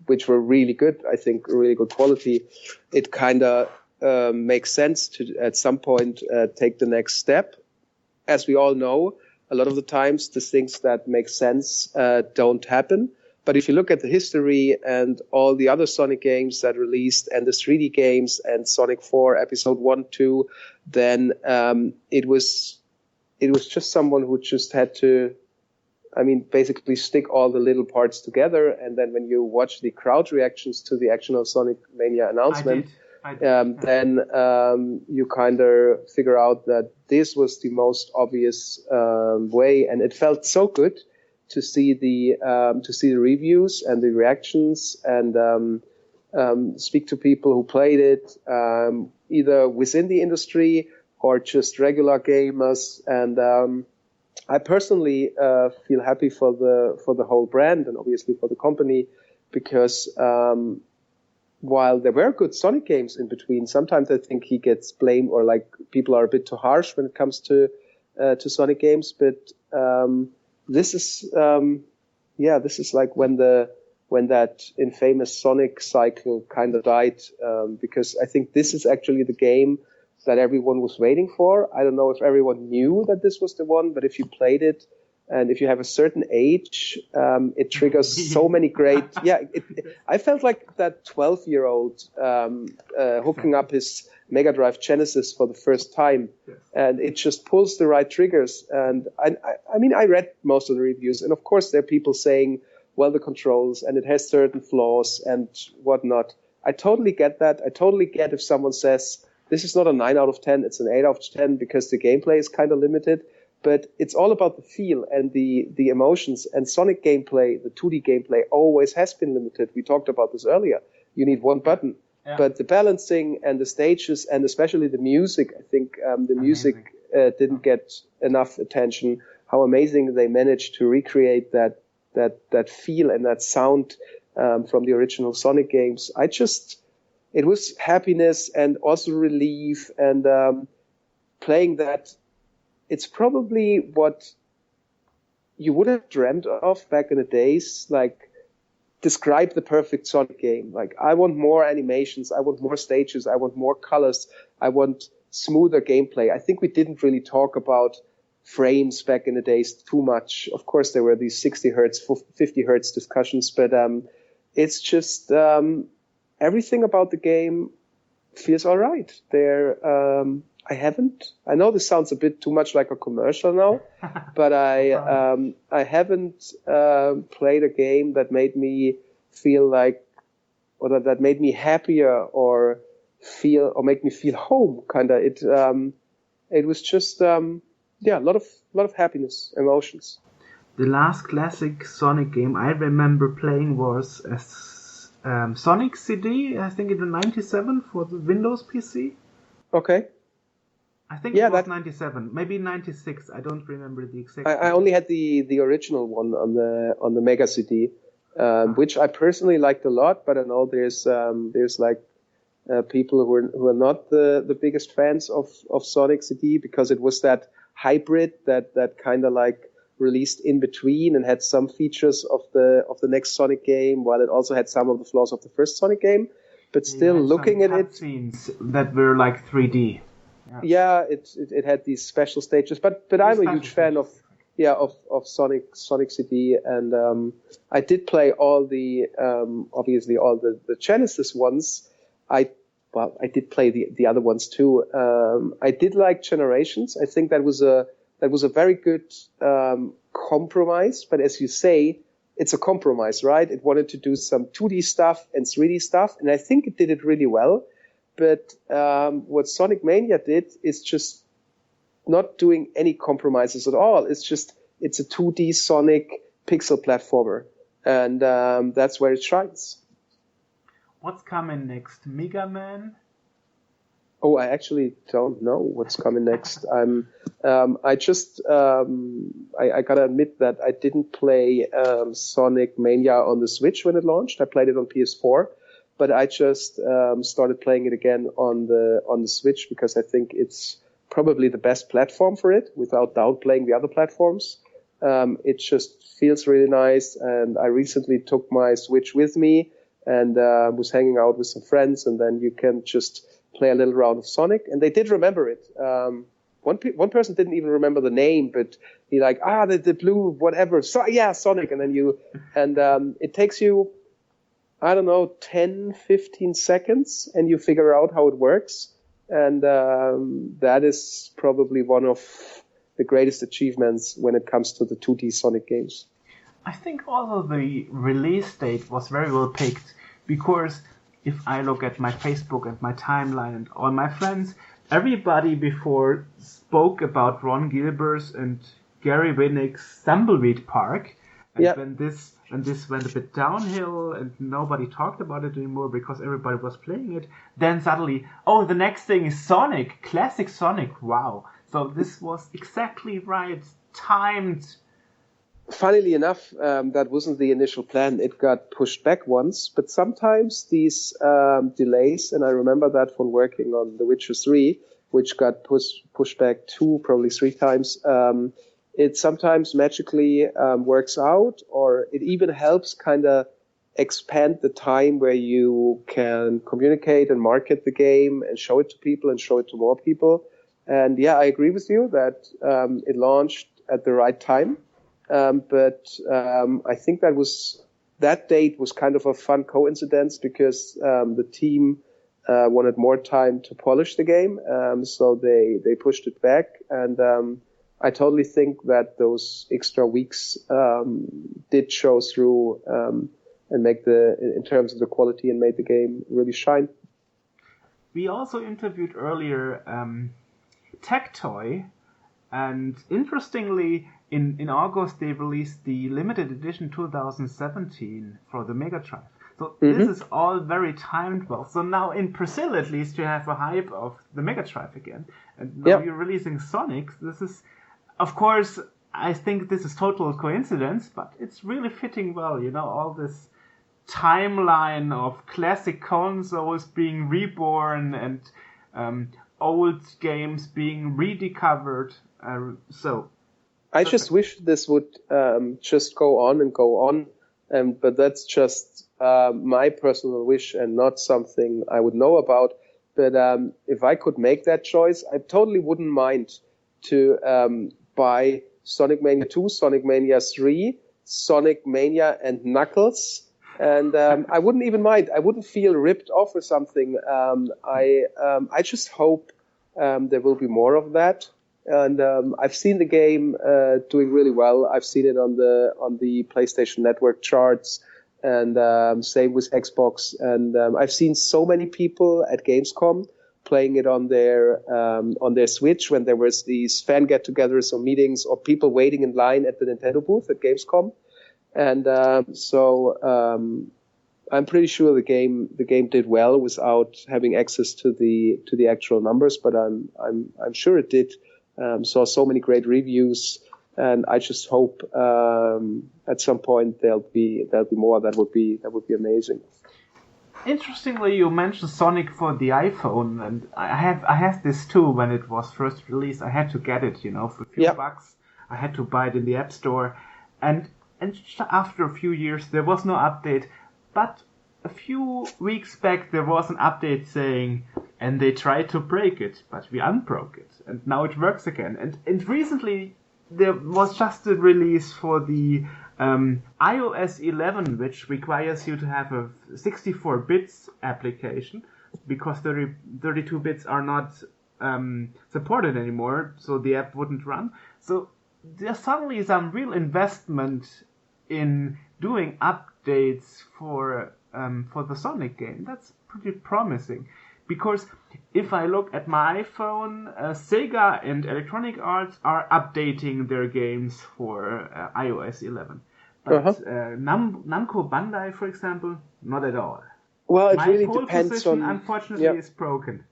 which were really good. I think really good quality. It kind of makes sense to at some point take the next step. As we all know, a lot of the times the things that make sense don't happen. But if you look at the history and all the other Sonic games that released, and the 3D games and Sonic 4 Episode 1, 2, then it was just someone who just had to, I mean, basically stick all the little parts together. And then when you watch the crowd reactions to the actual Sonic Mania announcement, then you kind of figure out that this was the most obvious way, and it felt so good to see the reviews and the reactions, and speak to people who played it, either within the industry or just regular gamers. And I personally feel happy for the whole brand, and obviously for the company, because while there were good Sonic games in between, sometimes I think he gets blamed, or like people are a bit too harsh when it comes to Sonic games. But this is like when that infamous Sonic cycle kind of died, because I think this is actually the game that everyone was waiting for. I don't know if everyone knew that this was the one, but if you played it, and if you have a certain age, it triggers so many great. Yeah, I felt like that 12-year-old hooking up his Mega Drive Genesis for the first time, and it just pulls the right triggers. And I mean, I read most of the reviews, and of course there are people saying, well, the controls, and it has certain flaws and whatnot. I totally get that. I totally get if someone says this is not a 9 out of 10, it's an 8 out of 10 because the gameplay is kind of limited. But it's all about the feel and the emotions. And Sonic gameplay, the 2D gameplay, always has been limited. We talked about this earlier. You need one button. Yeah. But the balancing and the stages, and especially the music, I think the music didn't get enough attention. How amazing they managed to recreate that feel and that sound from the original Sonic games. It was happiness and also relief, and playing that. It's probably what you would have dreamt of back in the days, like describe the perfect Sonic game. Like, I want more animations, I want more stages, I want more colors, I want smoother gameplay. I think we didn't really talk about frames back in the days too much. Of course, there were these 60 hertz, 50 hertz discussions, but it's just everything about the game feels all right. I know this sounds a bit too much like a commercial now, but I haven't played a game that made me feel like, or that made me happier or make me feel home. Kind of. It was just a lot of happiness, emotions. The last classic Sonic game I remember playing was Sonic CD. I think it was 97 for the Windows PC. Okay. I think it was 97, maybe 96. I don't remember the exact. I only had the original one on the Mega CD, which I personally liked a lot. But I know there's like people who are not the biggest fans of Sonic CD, because it was that hybrid that kind of like released in between and had some features of the next Sonic game, while it also had some of the flaws of the first Sonic game. But still, looking at it, scenes that were like 3D. Yeah, it had these special stages, but I'm a huge fan of of Sonic CD, and I did play all the obviously all the Genesis ones. I did play the other ones too. I did like Generations. I think that was a very good compromise. But as you say, it's a compromise, right? It wanted to do some 2D stuff and 3D stuff, and I think it did it really well. But what Sonic Mania did is just not doing any compromises at all. It's a 2D Sonic pixel platformer, and that's where it shines. What's coming next? Mega Man? Oh, I actually don't know what's coming next. I gotta admit that I didn't play Sonic Mania on the Switch when it launched. I played it on PS4, but I just started playing it again on the Switch because I think it's probably the best platform for it, without downplaying the other platforms. It just feels really nice, and I recently took my Switch with me and was hanging out with some friends, and then you can just play a little round of Sonic, and they did remember it. One person didn't even remember the name, but he like, the blue whatever, Sonic, and then it takes you, I don't know, 10, 15 seconds, and you figure out how it works, and that is probably one of the greatest achievements when it comes to the 2D Sonic games. I think also the release date was very well picked, because if I look at my Facebook and my timeline and all my friends, everybody before spoke about Ron Gilbert's and Gary Winnick's Tumbleweed Park. And when this went a bit downhill and nobody talked about it anymore because everybody was playing it, then suddenly, the next thing is Sonic, classic Sonic, wow. So this was exactly right, timed. Funnily enough, that wasn't the initial plan. It got pushed back once, but sometimes these delays, and I remember that from working on The Witcher 3, which got pushed back 2, probably 3 times, it sometimes magically works out, or it even helps kind of expand the time where you can communicate and market the game and show it to people and show it to more people. And I agree with you that it launched at the right time. But I think that date was kind of a fun coincidence because the team wanted more time to polish the game, so they pushed it back. And I totally think that those extra weeks did show through and make in terms of the quality, and made the game really shine. We also interviewed earlier Tectoy, and interestingly, in August they released the limited edition 2017 for the Mega Drive. So this is all very timed well. So now in Brazil at least you have a hype of the Mega Drive again. And now you're releasing Sonic. This is, of course, I think this is total coincidence, but it's really fitting well, all this timeline of classic consoles being reborn and old games being rediscovered. I just wish this would just go on, but that's just my personal wish and not something I would know about. But if I could make that choice, I totally wouldn't mind to buy Sonic Mania 2, Sonic Mania 3, Sonic Mania and Knuckles. And I wouldn't even mind. I wouldn't feel ripped off or something. I just hope there will be more of that. And I've seen the game doing really well. I've seen it on the PlayStation Network charts, and same with Xbox. And I've seen so many people at Gamescom playing it on their Switch when there was these fan get-togethers or meetings, or people waiting in line at the Nintendo booth at Gamescom. And so I'm pretty sure the game did well without having access to the actual numbers, but I'm sure it did. Saw so many great reviews, and I just hope at some point there'll be more. That would be amazing. Interestingly, you mentioned Sonic for the iPhone, and I have this too. When it was first released, I had to get it, for a few bucks. I had to buy it in the App Store, and after a few years there was no update. But a few weeks back there was an update saying, and they tried to break it, but we unbroke it, and now it works again. And recently there was just a release for the iOS 11, which requires you to have a 64 bits application because 32 bits are not supported anymore, so the app wouldn't run. So there's suddenly some real investment in doing updates for the Sonic game. That's pretty promising, because if I look at my iPhone, Sega and Electronic Arts are updating their games for iOS 11. But Namco Bandai, for example, not at all. Well, it my really pole depends position, on... unfortunately, is broken.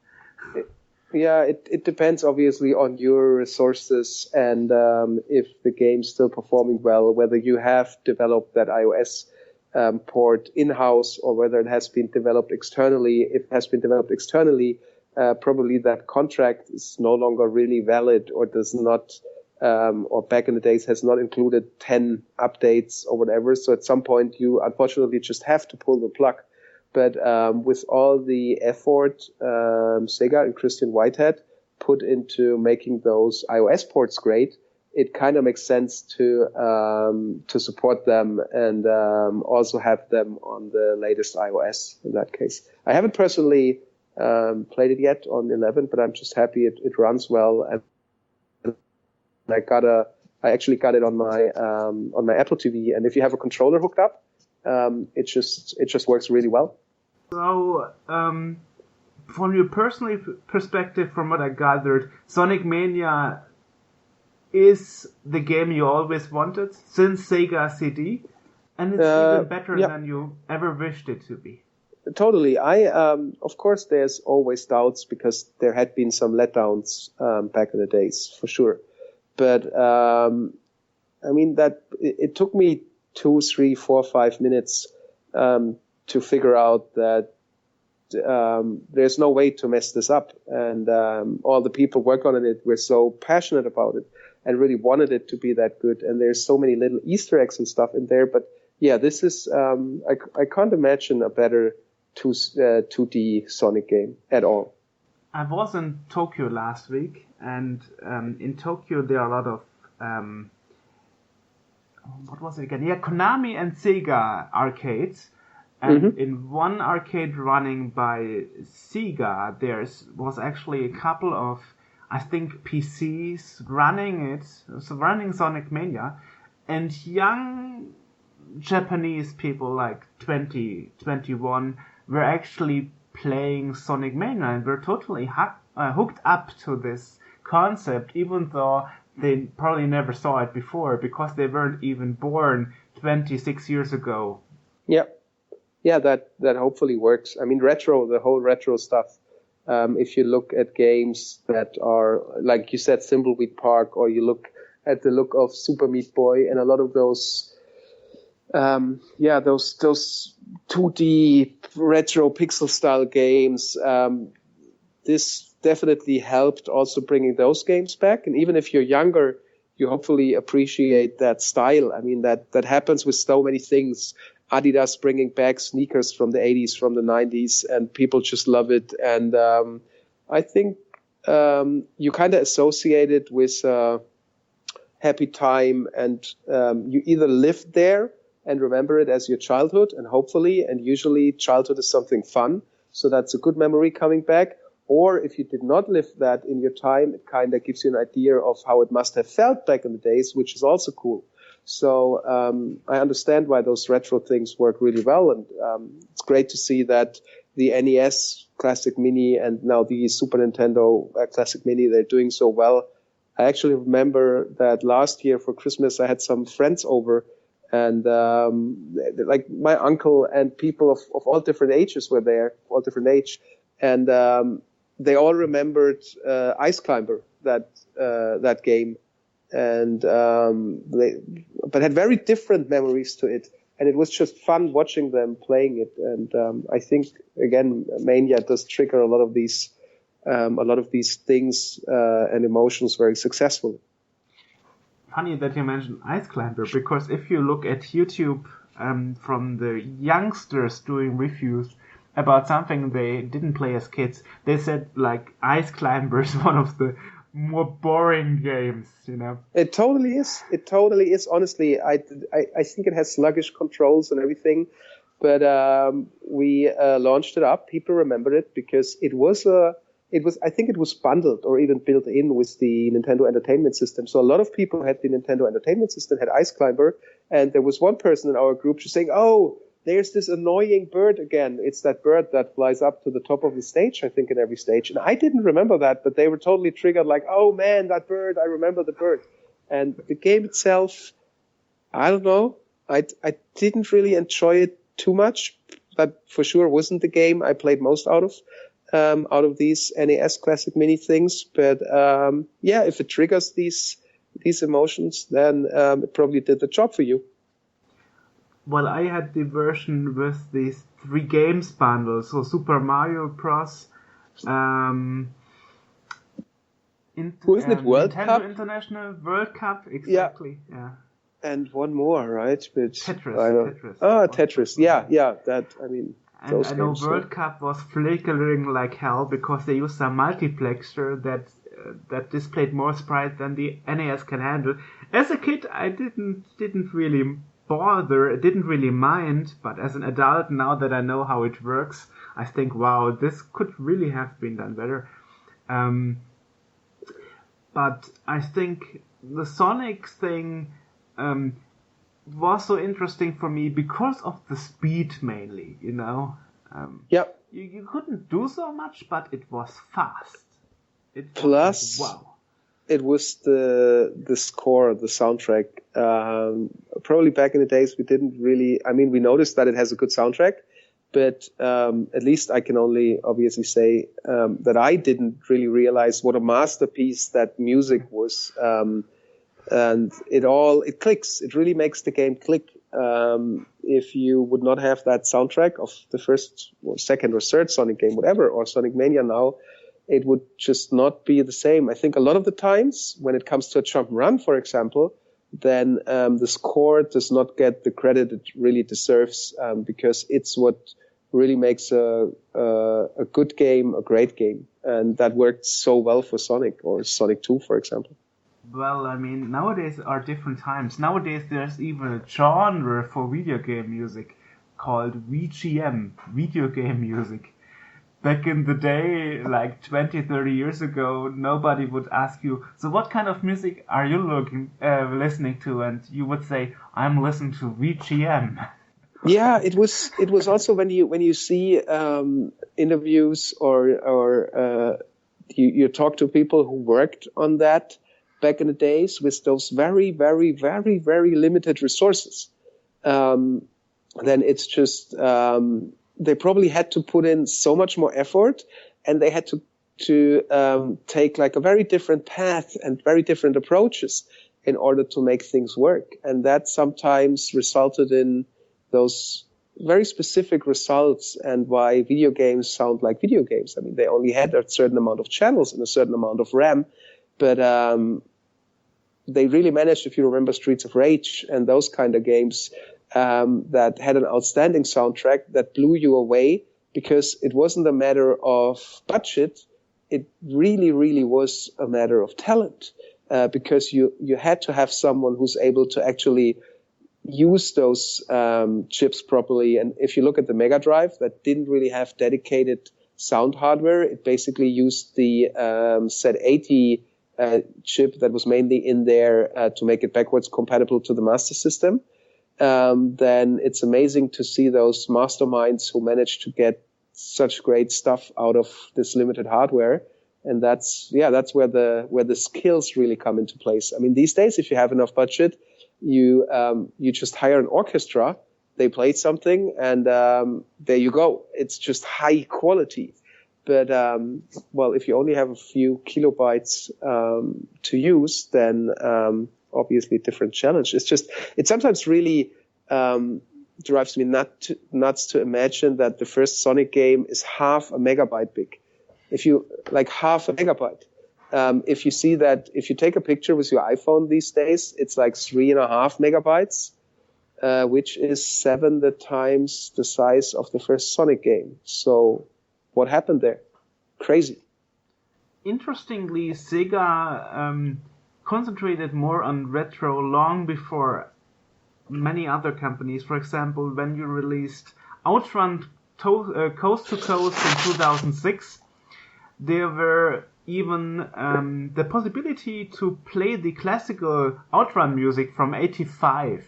It depends obviously on your resources and if the game's still performing well, whether you have developed that iOS port in-house or whether it has been developed externally. If it has been developed externally, probably that contract is no longer really valid or does not, or back in the days has not included 10 updates or whatever. So at some point you unfortunately just have to pull the plug. But with all the effort Sega and Christian Whitehead put into making those iOS ports great, it kind of makes sense to support them and also have them on the latest iOS in that case. I haven't personally played it yet on 11, but I'm just happy it runs well. And I actually got it on my Apple TV, and if you have a controller hooked up, it just works really well. So, from your personal perspective, from what I gathered, Sonic Mania is the game you always wanted since Sega CD, and it's even better than you ever wished it to be. Totally. Of course, there's always doubts because there had been some letdowns back in the days, for sure. But I mean that it took me 2, 3, 4, 5 minutes to figure out that there's no way to mess this up. And all the people working on it were so passionate about it and really wanted it to be that good. And there's so many little Easter eggs and stuff in there. But yeah, this is, I can't imagine a better 2D Sonic game at all. I was in Tokyo last week, and in Tokyo there are a lot of, what was it again? Yeah, Konami and Sega arcades. And in one arcade running by Sega, there was actually a couple of, I think, PCs running it, so running Sonic Mania, and young Japanese people like 20, 21 were actually playing Sonic Mania and were totally hooked up to this concept, even though they probably never saw it before because they weren't even born 26 years ago. Yeah, that hopefully works. I mean, the whole retro stuff. If you look at games that are, like you said, Thimbleweed Park, or you look at the look of Super Meat Boy and a lot of those, those 2D retro pixel style games. This definitely helped also bringing those games back. And even if you're younger, you hopefully appreciate that style. I mean, that happens with so many things. Adidas bringing back sneakers from the 80s, from the 90s, and people just love it. And I think you kind of associate it with happy time, and you either lived there and remember it as your childhood, and hopefully, and usually childhood is something fun, so that's a good memory coming back. Or if you did not live that in your time, it kind of gives you an idea of how it must have felt back in the days, which is also cool. So I understand why those retro things work really well, and it's great to see that the NES Classic Mini and now the Super Nintendo Classic Mini, they're doing so well. I actually remember that last year for Christmas I had some friends over, and like my uncle and people of all different ages were there, all different age, and they all remembered Ice Climber, that game. And but had very different memories to it, and it was just fun watching them playing it. And I think again, Mania does trigger a lot of these things and emotions very successfully. Funny that you mentioned Ice Climber, because if you look at YouTube from the youngsters doing reviews about something they didn't play as kids, they said like Ice Climber is one of the more boring games, you know. It totally is. It totally is. Honestly, I think it has sluggish controls and everything, but we launched it up. People remembered it because it was I think it was bundled or even built in with the Nintendo Entertainment System. So a lot of people had the Nintendo Entertainment System, had Ice Climber, and there was one person in our group just saying, "Oh, there's this annoying bird again. It's that bird that flies up to the top of the stage, I think, in every stage." And I didn't remember that, but they were totally triggered, like, "Oh man, that bird, I remember the bird." And the game itself, I don't know. I didn't really enjoy it too much, but for sure wasn't the game I played most out of these NES Classic Mini things. But yeah, if it triggers these emotions, then it probably did the job for you. Well, I had the version with these 3 games bundles, so Super Mario Bros. Who isn't it? World Nintendo Cup? International World Cup, exactly. Yeah. And one more, right? Which Tetris. Oh, Tetris. Yeah. That, I mean, and those I know games, World Cup was flickering like hell because they used a multiplexer that displayed more sprites than the NES can handle. As a kid, I didn't really bother, I didn't really mind, but as an adult, now that I know how it works, I think, wow, this could really have been done better. But I think the Sonic thing was so interesting for me because of the speed mainly, you know. Yep. You couldn't do so much, but it was fast. Plus, like, wow. It was the score, the soundtrack. Probably back in the days, we didn't really. I mean, we noticed that it has a good soundtrack, but at least I can only obviously say that I didn't really realize what a masterpiece that music was. And it clicks. It really makes the game click. If you would not have that soundtrack of the first or second or third Sonic game, whatever, or Sonic Mania now, it would just not be the same. I think a lot of the times when it comes to a jump and run, for example, then the score does not get the credit it really deserves, because it's what really makes a good game a great game. And that worked so well for Sonic or Sonic 2, for example. Well, I mean, nowadays are different times. Nowadays there's even a genre for video game music called VGM, video game music. Back in the day, like 20, 30 years ago, nobody would ask you, so what kind of music are you listening to? And you would say, I'm listening to VGM. Yeah, it was also when you see interviews or you talk to people who worked on that back in the days with those very, very, very, very limited resources, then it's just they probably had to put in so much more effort, and they had to take like a very different path and very different approaches in order to make things work. And that sometimes resulted in those very specific results, and why video games sound like video games. I mean, they only had a certain amount of channels and a certain amount of RAM, but they really managed, if you remember Streets of Rage and those kind of games, that had an outstanding soundtrack that blew you away, because it wasn't a matter of budget. It really, really was a matter of talent, because you had to have someone who's able to actually use those chips properly. And if you look at the Mega Drive, that didn't really have dedicated sound hardware. It basically used the Z80 chip that was mainly in there to make it backwards compatible to the Master System. Then it's amazing to see those masterminds who managed to get such great stuff out of this limited hardware. And that's where the skills really come into place. I mean, these days, if you have enough budget, you just hire an orchestra, they play something, and there you go. It's just high quality. But well, if you only have a few kilobytes to use, then obviously different challenge. It sometimes really drives me nuts to imagine that the first Sonic game is half a megabyte big. If you like half a megabyte. If you see that, if you take a picture with your iPhone these days, it's like 3.5 megabytes, which is 7 times the size of the first Sonic game. So what happened there? Crazy. interestingly, Sega concentrated more on retro long before many other companies. For example, when you released Outrun Coast to Coast in 2006, there were even the possibility to play the classical Outrun music from '85.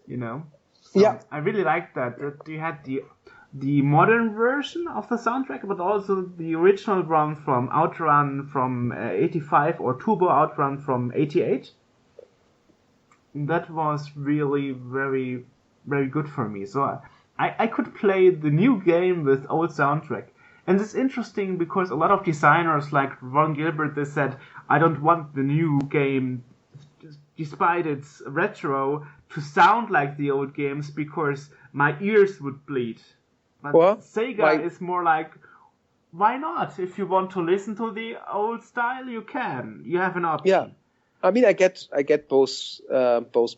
You know? So Yeah. I really liked that you had the modern version of the soundtrack, but also the original one from Outrun from '85 or Turbo Outrun from '88. That was really very, very good for me. So I could play the new game with old soundtrack. And it's interesting because a lot of designers like Ron Gilbert, they said, I don't want the new game, despite its retro, to sound like the old games because my ears would bleed. But Sega is more like, why not? If you want to listen to the old style, you can. You have an option. Yeah. I mean, I get both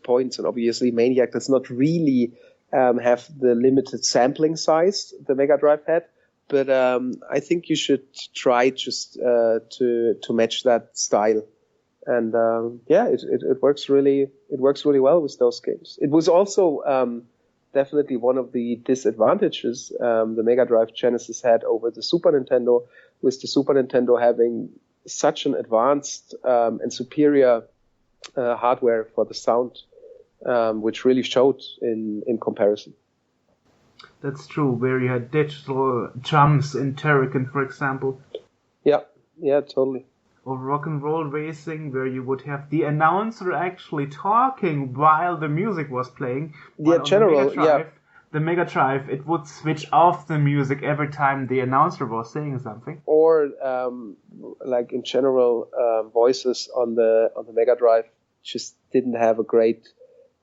points, and obviously Maniac does not really have the limited sampling size the Mega Drive had, but I think you should try just to match that style, and it works really well with those games. It was also definitely one of the disadvantages the Mega Drive Genesis had over the Super Nintendo, with the Super Nintendo having such an advanced and superior hardware for the sound, which really showed in comparison. That's true, where you had digital drums in Turrican, for example. Yeah, totally. Or Rock and Roll Racing, where you would have the announcer actually talking while the music was playing. The Mega Drive, it would switch off the music every time the announcer was saying something. Or like in general, voices on the Mega Drive just didn't have a great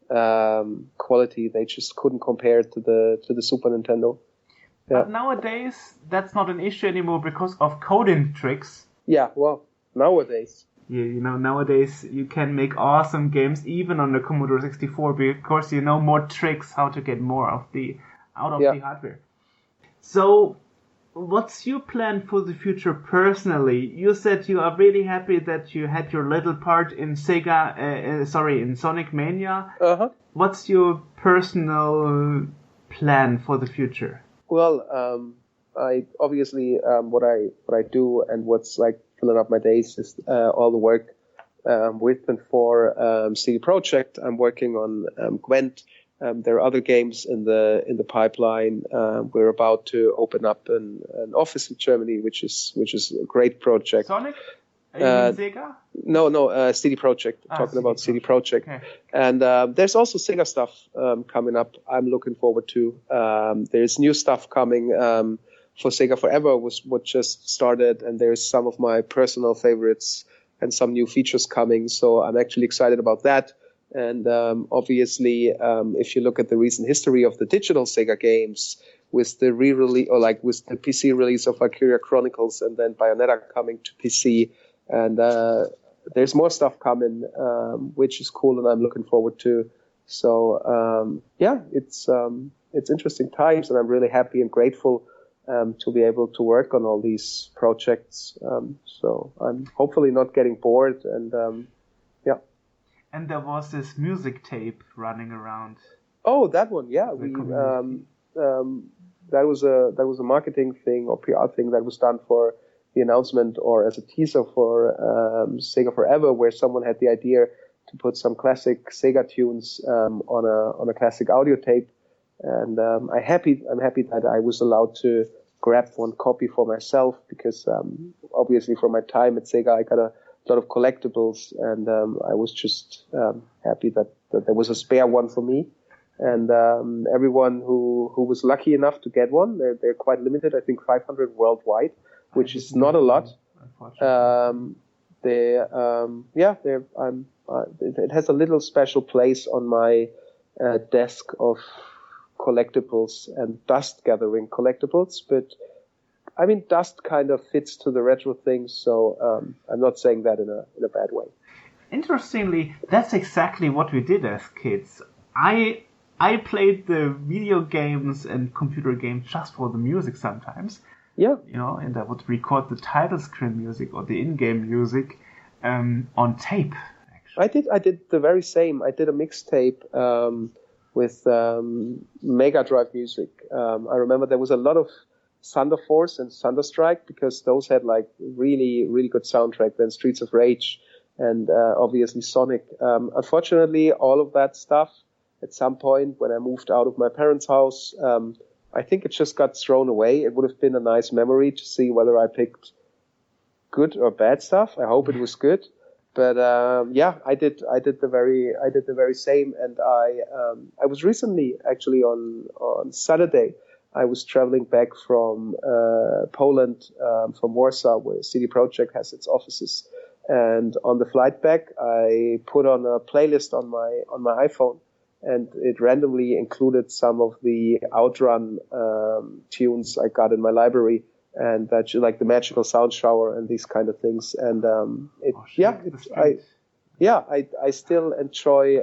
quality. They just couldn't compare to the Super Nintendo. Yeah. But nowadays, that's not an issue anymore because of coding tricks. Yeah, well, nowadays. Yeah, nowadays you can make awesome games even on the Commodore 64 because you know more tricks how to get more out of the hardware. So, what's your plan for the future personally? You said you are really happy that you had your little part in in Sonic Mania. Uh-huh. What's your personal plan for the future? Well, I obviously what I do and what's like filling up my days is all the work with and for CD Projekt. I'm working on Gwent. There are other games in the pipeline. We're about to open up an office in Germany, which is a great project. Sonic? Are you in Sega? No, CD Projekt. Talking about CD Projekt. Okay. And there's also Sega stuff coming up. I'm looking forward to. There's new stuff coming. For Sega Forever was what just started, and there's some of my personal favorites and some new features coming. So I'm actually excited about that. And obviously, if you look at the recent history of the digital Sega games, with the re-release or like with the PC release of Valkyria Chronicles, and then Bayonetta coming to PC, and there's more stuff coming, which is cool, and I'm looking forward to. So it's interesting times, and I'm really happy and grateful to be able to work on all these projects. So I'm hopefully not getting bored, and And there was this music tape running around. Oh, that one, yeah. That was a marketing thing or PR thing that was done for the announcement or as a teaser for Sega Forever, where someone had the idea to put some classic Sega tunes on a classic audio tape. And I'm happy that I was allowed to grab one copy for myself, because obviously from my time at Sega I got a lot of collectibles, and I was just happy that there was a spare one for me. And everyone who was lucky enough to get one, they're quite limited. I think 500 worldwide, which is not a lot. It has a little special place on my desk of collectibles and dust gathering collectibles, but I mean, dust kind of fits to the retro thing, so I'm not saying that in a bad way. Interestingly, that's exactly what we did as kids. I played the video games and computer games just for the music sometimes, Yeah. And I would record the title screen music or the in-game music on tape. Actually. I did the very same. I did a mixtape with Mega Drive music. I remember there was a lot of Thunder Force and Thunderstrike because those had like really, really good soundtrack. Then Streets of Rage and obviously Sonic. Unfortunately, all of that stuff at some point when I moved out of my parents' house, I think it just got thrown away. It would have been a nice memory to see whether I picked good or bad stuff. I hope it was good. But I did the very same, and I was recently actually on Saturday. I was traveling back from Poland, from Warsaw, where CD Projekt has its offices, and on the flight back, I put on a playlist on my iPhone, and it randomly included some of the Outrun tunes I got in my library. And that like the Magical Sound Shower and these kind of things, and I still enjoy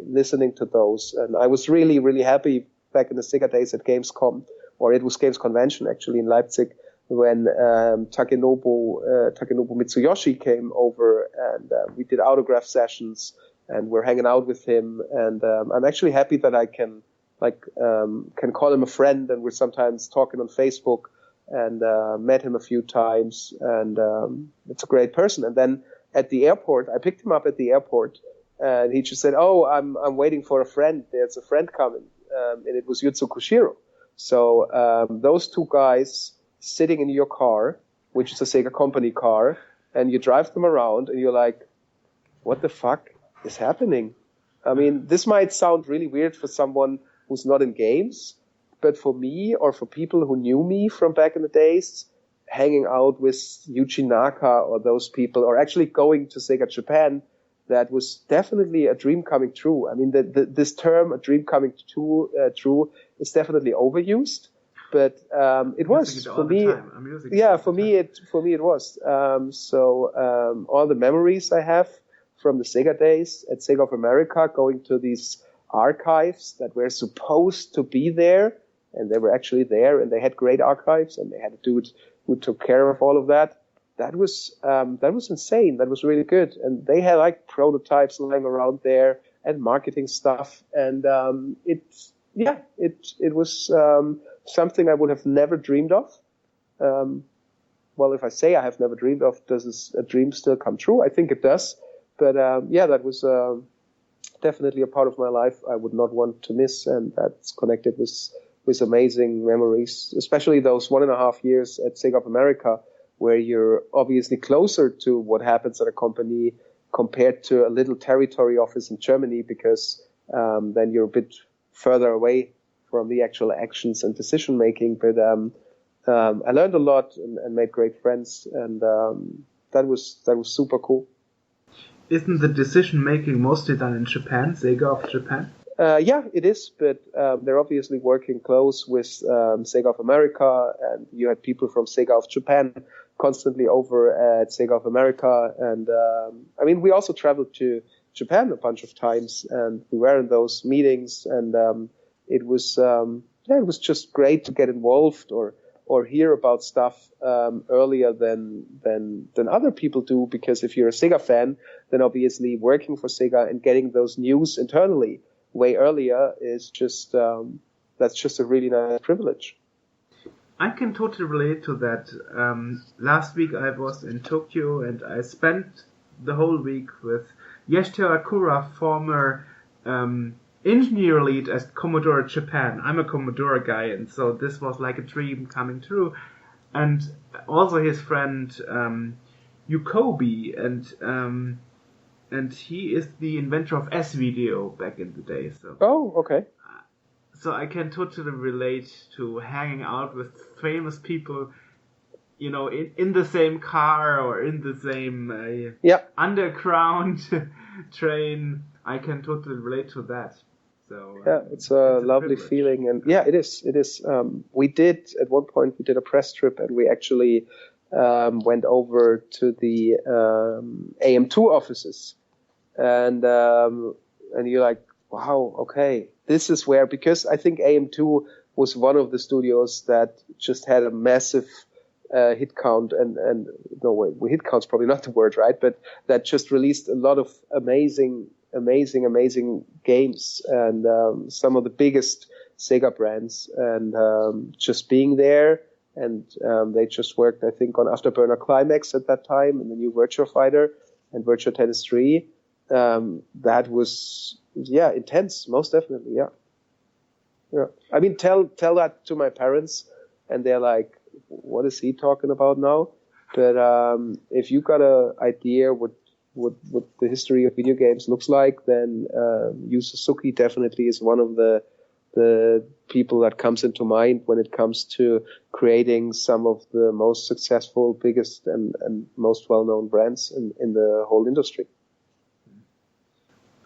listening to those, and I was really, really happy back in the Sega days at Gamescom, or it was Games Convention actually in Leipzig, when Takenobu Mitsuyoshi came over, and we did autograph sessions, and we're hanging out with him, and I'm actually happy that I can call him a friend, and we're sometimes talking on Facebook, and met him a few times, and it's a great person. And then at the airport, I picked him up at the airport, and he just said, "Oh, I'm waiting for a friend. There's a friend coming," and it was Yutsu Koshiro. So those two guys sitting in your car, which is a Sega company car, and you drive them around, and you're like, "What the fuck is happening?" I mean, this might sound really weird for someone who's not in games, but for me or for people who knew me from back in the days, hanging out with Yuji Naka or those people, or actually going to Sega Japan, that was definitely a dream coming true. I mean, this term, a dream coming true, is definitely overused, but it was for me. Yeah, for me it was. So all the memories I have from the Sega days at Sega of America, going to these archives that were supposed to be there, and they were actually there, and they had great archives, and they had a dude who took care of all of that. That was insane. That was really good, and they had like prototypes lying around there and marketing stuff, and it was something I would have never dreamed of. Well, if I say I have never dreamed of, does a dream still come true? I think it does, but that was definitely a part of my life I would not want to miss, and that's connected with amazing memories, especially those 1.5 years at Sega of America, where you're obviously closer to what happens at a company compared to a little territory office in Germany, because then you're a bit further away from the actual actions and decision making. But I learned a lot and made great friends, and that was super cool. Isn't the decision making mostly done in Japan, Sega of Japan? Yeah, it is, but they're obviously working close with Sega of America, and you had people from Sega of Japan constantly over at Sega of America, and I mean, we also traveled to Japan a bunch of times, and we were in those meetings, and it was just great to get involved or hear about stuff earlier than other people do, because if you're a Sega fan, then obviously working for Sega and getting those news internally way earlier is just that's just a really nice privilege. I can totally relate to that. Last week I was in Tokyo, and I spent the whole week with Yashiro Akura, former engineer lead at Commodore Japan. I'm a Commodore guy, and so this was like a dream coming true. And also his friend Yukobi, and he is the inventor of S-Video back in the day. So. Oh, okay. So I can totally relate to hanging out with famous people, you know, in the same car or in the same underground train. I can totally relate to that. So yeah, it's a lovely feeling, and yeah, it is. We did at one point a press trip, and we actually went over to the AM2 offices, and you're like, wow, okay, this is where, because I think AM2 was one of the studios that just had a massive hit count and no way, hit count's probably not the word, right? But that just released a lot of amazing games and some of the biggest Sega brands, and just being there, and they just worked, I think, on Afterburner Climax at that time, and the new Virtua Fighter and Virtua Tennis 3. That was intense, most definitely, yeah. I mean, tell that to my parents, and they're like, "What is he talking about now?" But if you got an idea what the history of video games looks like, then Yu Suzuki definitely is one of the people that comes into mind when it comes to creating some of the most successful, biggest, and most well-known brands in the whole industry.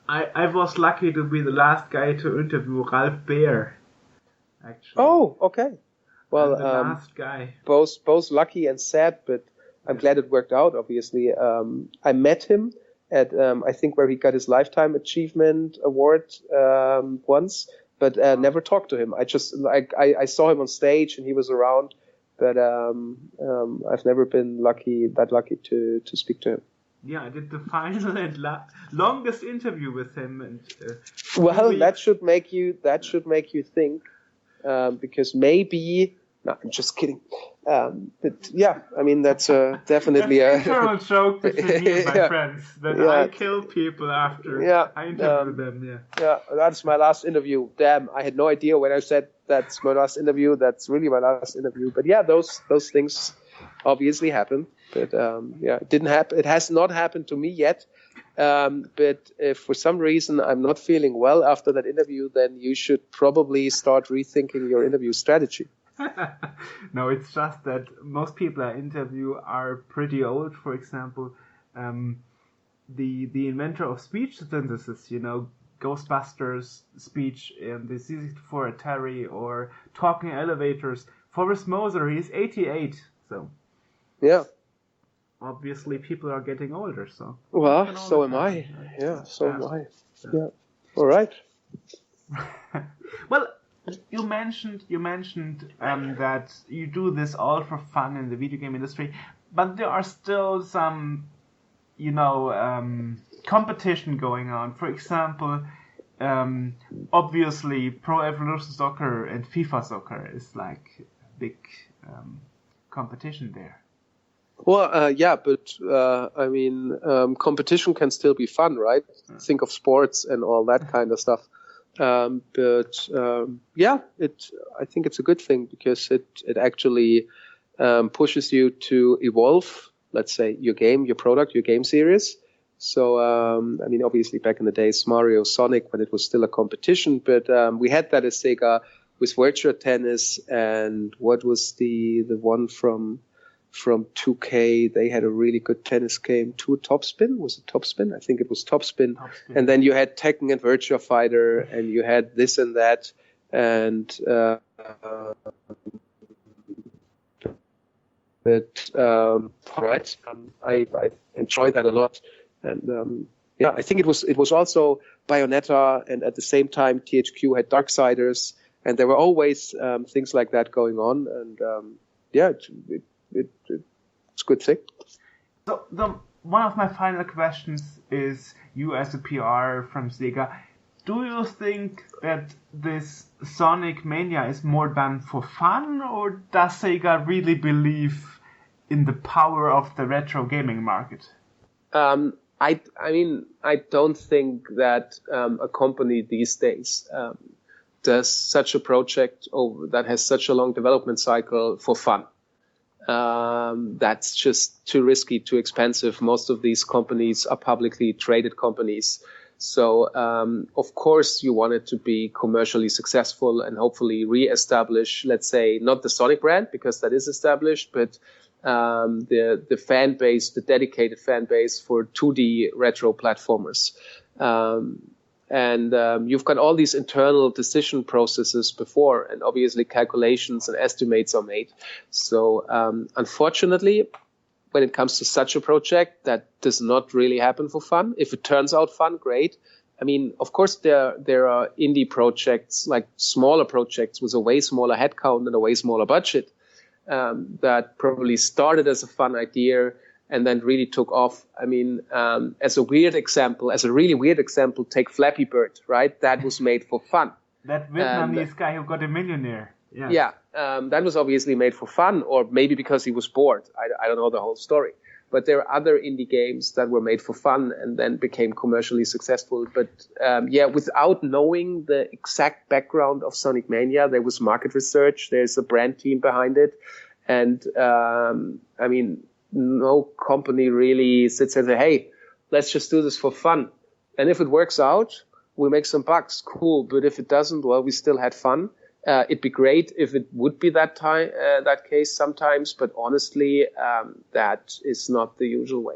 I was lucky to be the last guy to interview Ralph Baer, actually. Oh, okay. Well, the last guy. Both lucky and sad, but I'm glad it worked out, obviously. I met him at, I think, where he got his Lifetime Achievement Award once, but never talked to him. I saw him on stage and he was around, but I've never been that lucky to speak to him. Yeah, I did the final and longest interview with him, and well, that should make you think, because maybe. No, I'm just kidding. But yeah, I mean, that's definitely a internal joke between me and my friends that I kill people after I interview them. Yeah, that's my last interview. Damn, I had no idea when I said that's my last interview. That's really my last interview. But yeah, those things obviously happen. But it didn't happen. It has not happened to me yet. But if for some reason I'm not feeling well after that interview, then you should probably start rethinking your interview strategy. No, it's just that most people I interview are pretty old. For example, the inventor of speech synthesis, Ghostbusters speech and the C64 Atari, or talking elevators. Forrest Moser, he's 88, so yeah. Obviously, people are getting older, so. Well, so am I. Yeah, so am I. Yeah. All right. Well, you mentioned that you do this all for fun in the video game industry, but there are still some, competition going on. For example, obviously, Pro Evolution Soccer and FIFA Soccer is like a big competition there. Well, but I mean, competition can still be fun, right? Think of sports and all that kind of stuff. I think it's a good thing because it actually pushes you to evolve, let's say, your game, your product, your game series. So, I mean, obviously back in the days, Mario, Sonic, when it was still a competition, but we had that as Sega with Virtua Tennis, and what was the one from 2K, they had a really good tennis game. Topspin? Was it Topspin? I think it was Topspin. And then you had Tekken and Virtua Fighter, and you had this and that. And I enjoyed that a lot. And I think it was also Bayonetta, and at the same time THQ had Darksiders, and there were always things like that going on. And it's a good thing. So one of my final questions is, you as a PR from Sega, do you think that this Sonic Mania is more done for fun, or does Sega really believe in the power of the retro gaming market? I mean, I don't think that a company these days does such a project that has such a long development cycle for fun. That's just too risky, too expensive. Most of these companies are publicly traded companies. So, of course, you want it to be commercially successful and hopefully re-establish, let's say, not the Sonic brand, because that is established, but the fan base, the dedicated fan base for 2D retro platformers. And you've got all these internal decision processes before, and obviously calculations and estimates are made. So unfortunately, when it comes to such a project, that does not really happen for fun. If it turns out fun, great. I mean, of course, there are indie projects, like smaller projects with a way smaller headcount and a way smaller budget, that probably started as a fun idea and then really took off. I mean, as a really weird example, take Flappy Bird, right? That was made for fun. That Vietnamese guy who got a millionaire. Yeah, that was obviously made for fun, or maybe because he was bored. I don't know the whole story. But there are other indie games that were made for fun and then became commercially successful. But without knowing the exact background of Sonic Mania, there was market research. There's a brand team behind it. And I mean, no company really sits and says, hey, let's just do this for fun. And if it works out, we make some bucks. Cool. But if it doesn't, well, we still had fun. It'd be great if it would be that case sometimes, but honestly, that is not the usual way.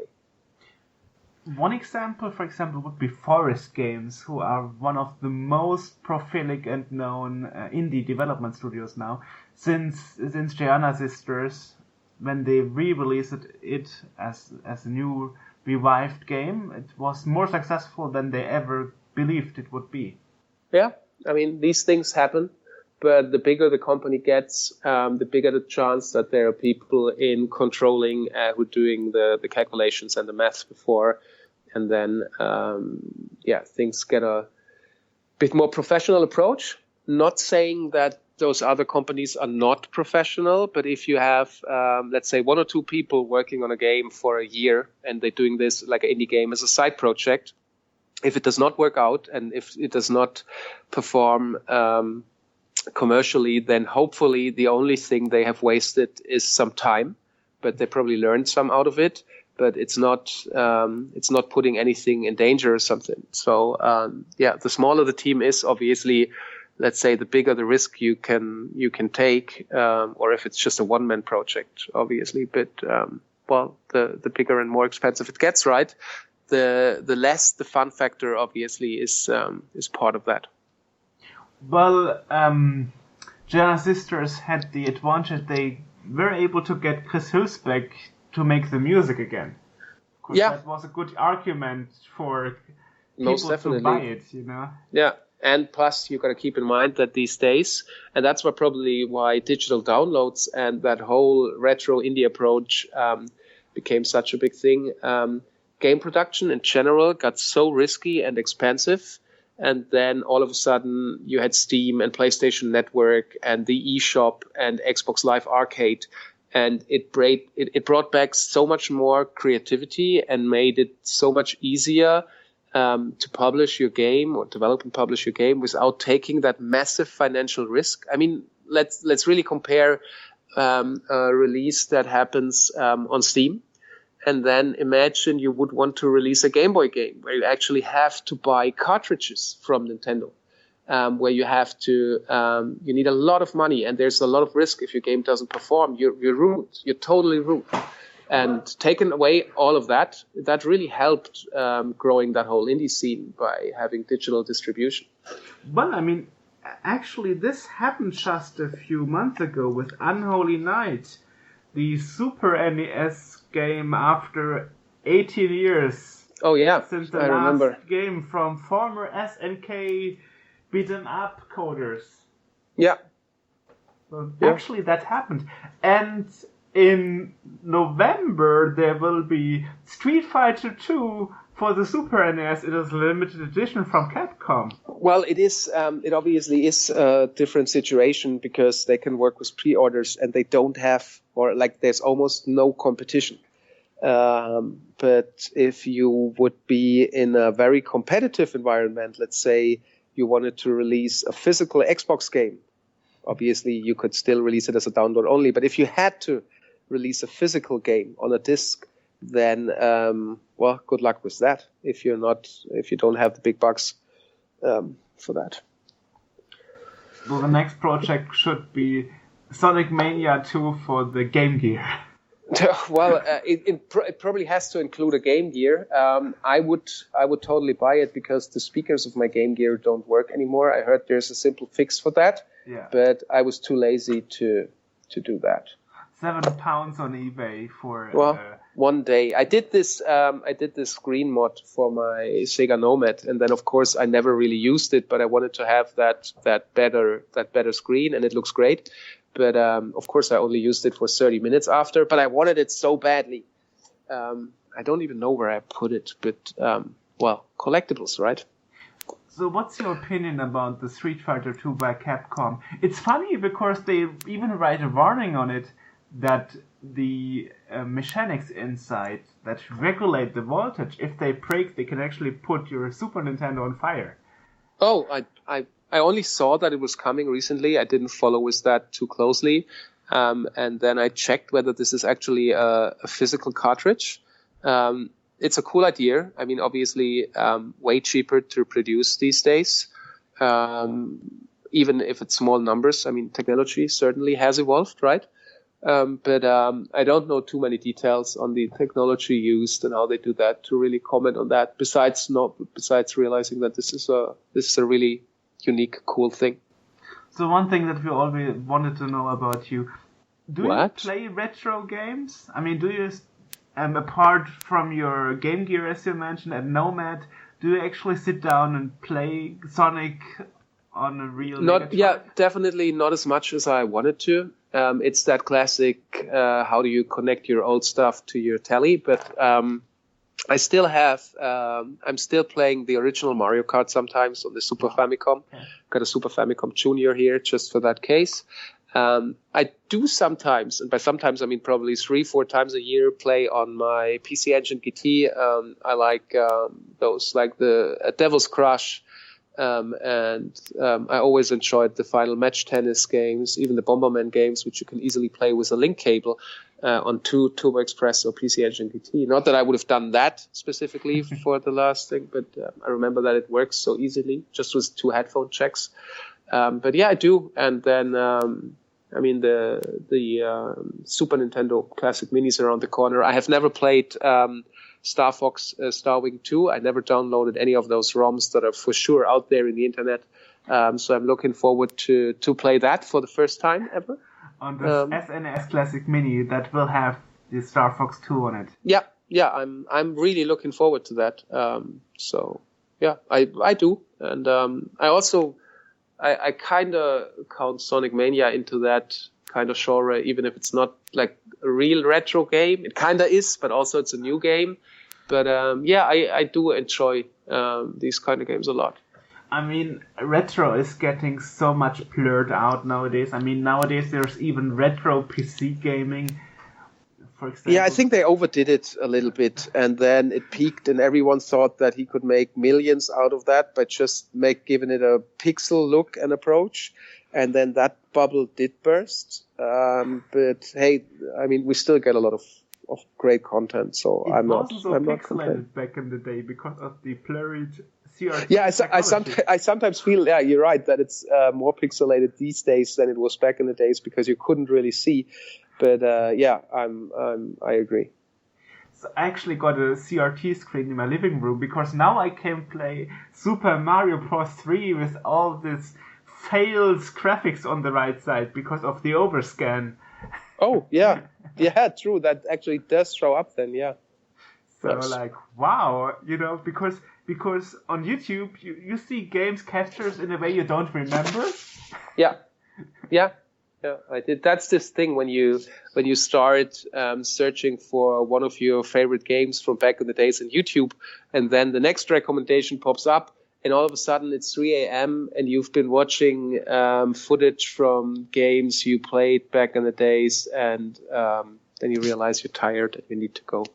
One example, for example, would be Forest Games, who are one of the most prolific and known indie development studios now. Since Gianna Sisters, when they re-released it as a new revived game, it was more successful than they ever believed it would be. Yeah, I mean, these things happen. But the bigger the company gets, the bigger the chance that there are people in controlling who are doing the calculations and the maths before. And then, things get a bit more professional approach. Not saying that those other companies are not professional, but if you have, let's say, one or two people working on a game for a year and they're doing this like an indie game as a side project, if it does not work out and if it does not perform commercially, then hopefully the only thing they have wasted is some time, but they probably learned some out of it. But it's not putting anything in danger or something. So the smaller the team is, obviously, let's say the bigger the risk you can take, or if it's just a one-man project, obviously. But the bigger and more expensive it gets, right? The less the fun factor obviously is part of that. Well, Gianna Sisters had the advantage they were able to get Chris Hülsbeck to make the music again. Yeah. That was a good argument for people to buy it, you know? Yeah. And plus, you got to keep in mind that these days, and that's why digital downloads and that whole retro indie approach became such a big thing. Game production in general got so risky and expensive. And then all of a sudden you had Steam and PlayStation Network and the eShop and Xbox Live Arcade. And it brought back so much more creativity and made it so much easier to publish your game or develop and publish your game without taking that massive financial risk. I mean, let's really compare a release that happens on Steam. And then imagine you would want to release a Game Boy game where you actually have to buy cartridges from Nintendo, where you have to, you need a lot of money and there's a lot of risk if your game doesn't perform. You're ruined. You're totally ruined. And taking away all of that really helped growing that whole indie scene by having digital distribution. Well, I mean, actually this happened just a few months ago with Unholy Knight, the Super NES game after 18 years. Oh yeah, since the I last remember. Game from former SNK beaten up coders. Yeah. So actually that happened. And in November there will be Street Fighter 2 for the Super NES. It is a limited edition from Capcom. Well, it is. It obviously is a different situation because they can work with pre-orders and they don't have, or like there's almost no competition. But if you would be in a very competitive environment, let's say you wanted to release a physical Xbox game, obviously you could still release it as a download only. But if you had to release a physical game on a disc, then good luck with that. If you don't have the big bucks for that. Well, the next project should be Sonic Mania 2 for the Game Gear. Well, it probably has to include a Game Gear. I would totally buy it because the speakers of my Game Gear don't work anymore. I heard there's a simple fix for that, but I was too lazy to do that. £7 on eBay for one day. I did this screen mod for my Sega Nomad, and then of course I never really used it, but I wanted to have that better screen, and it looks great. But of course I only used it for 30 minutes after, but I wanted it so badly. I don't even know where I put it, but well, collectibles, right? So what's your opinion about the Street Fighter 2 by Capcom? It's funny because they even write a warning on it that the mechanics inside that regulate the voltage, if they break, they can actually put your Super Nintendo on fire. Oh, I only saw that it was coming recently. I didn't follow with that too closely. And then I checked whether this is actually a physical cartridge. It's a cool idea. I mean, obviously, way cheaper to produce these days, even if it's small numbers. I mean, technology certainly has evolved, right? But I don't know too many details on the technology used and how they do that to really comment on that. Besides realizing that this is a really unique, cool thing. So one thing that we always wanted to know about you: do What? you play retro games? I mean, do you? Apart from your Game Gear, as you mentioned, and Nomad, do you actually sit down and play Sonic on a real? Definitely not as much as I wanted to. It's that classic, how do you connect your old stuff to your telly? But I still have, I'm still playing the original Mario Kart sometimes on the Super Famicom. Got a Super Famicom Junior here just for that case. I do sometimes, and by sometimes I mean probably 3-4 times a year, play on my PC Engine GT. I like those, like the Devil's Crush, and I always enjoyed the Final Match Tennis games, even the Bomberman games, which you can easily play with a link cable on Turbo Express or PC Engine GT. Not that I would have done that specifically for the last thing, but I remember that it works so easily, just with 2 headphone checks. But yeah, I do. And then, I mean, the Super Nintendo Classic Minis around the corner. I have never played Star Fox Star Wing 2. I never downloaded any of those ROMs that are for sure out there in the internet. So I'm looking forward to play that for the first time ever. On the SNES Classic Mini that will have the Star Fox 2 on it. Yeah, I'm really looking forward to that. So yeah, I do. And I also... I kind of count Sonic Mania into that kind of genre, even if it's not like a real retro game. It kind of is, but also it's a new game. But yeah, I do enjoy these kind of games a lot. I mean, retro is getting so much blurred out nowadays. I mean, nowadays there's even retro PC gaming. For example. Yeah, I think they overdid it a little bit, and then it peaked, and everyone thought that he could make millions out of that by just giving it a pixel look and approach, and then that bubble did burst. But hey, I mean, we still get a lot of great content, so I'm not complaining. Back in the day because of the blurred CRT. Yeah, I sometimes feel, yeah, you're right, that it's more pixelated these days than it was back in the days because you couldn't really see. But yeah, I agree. So I actually got a CRT screen in my living room because now I can play Super Mario Bros. 3 with all this failed graphics on the right side because of the overscan. Oh, yeah. Yeah, true. That actually does show up then, yeah. So like, wow, you know, because on YouTube you see games captures in a way you don't remember. Yeah. Yeah, I did. That's this thing when you start searching for one of your favorite games from back in the days on YouTube, and then the next recommendation pops up, and all of a sudden it's 3 a.m. and you've been watching footage from games you played back in the days, and then you realize you're tired and you need to go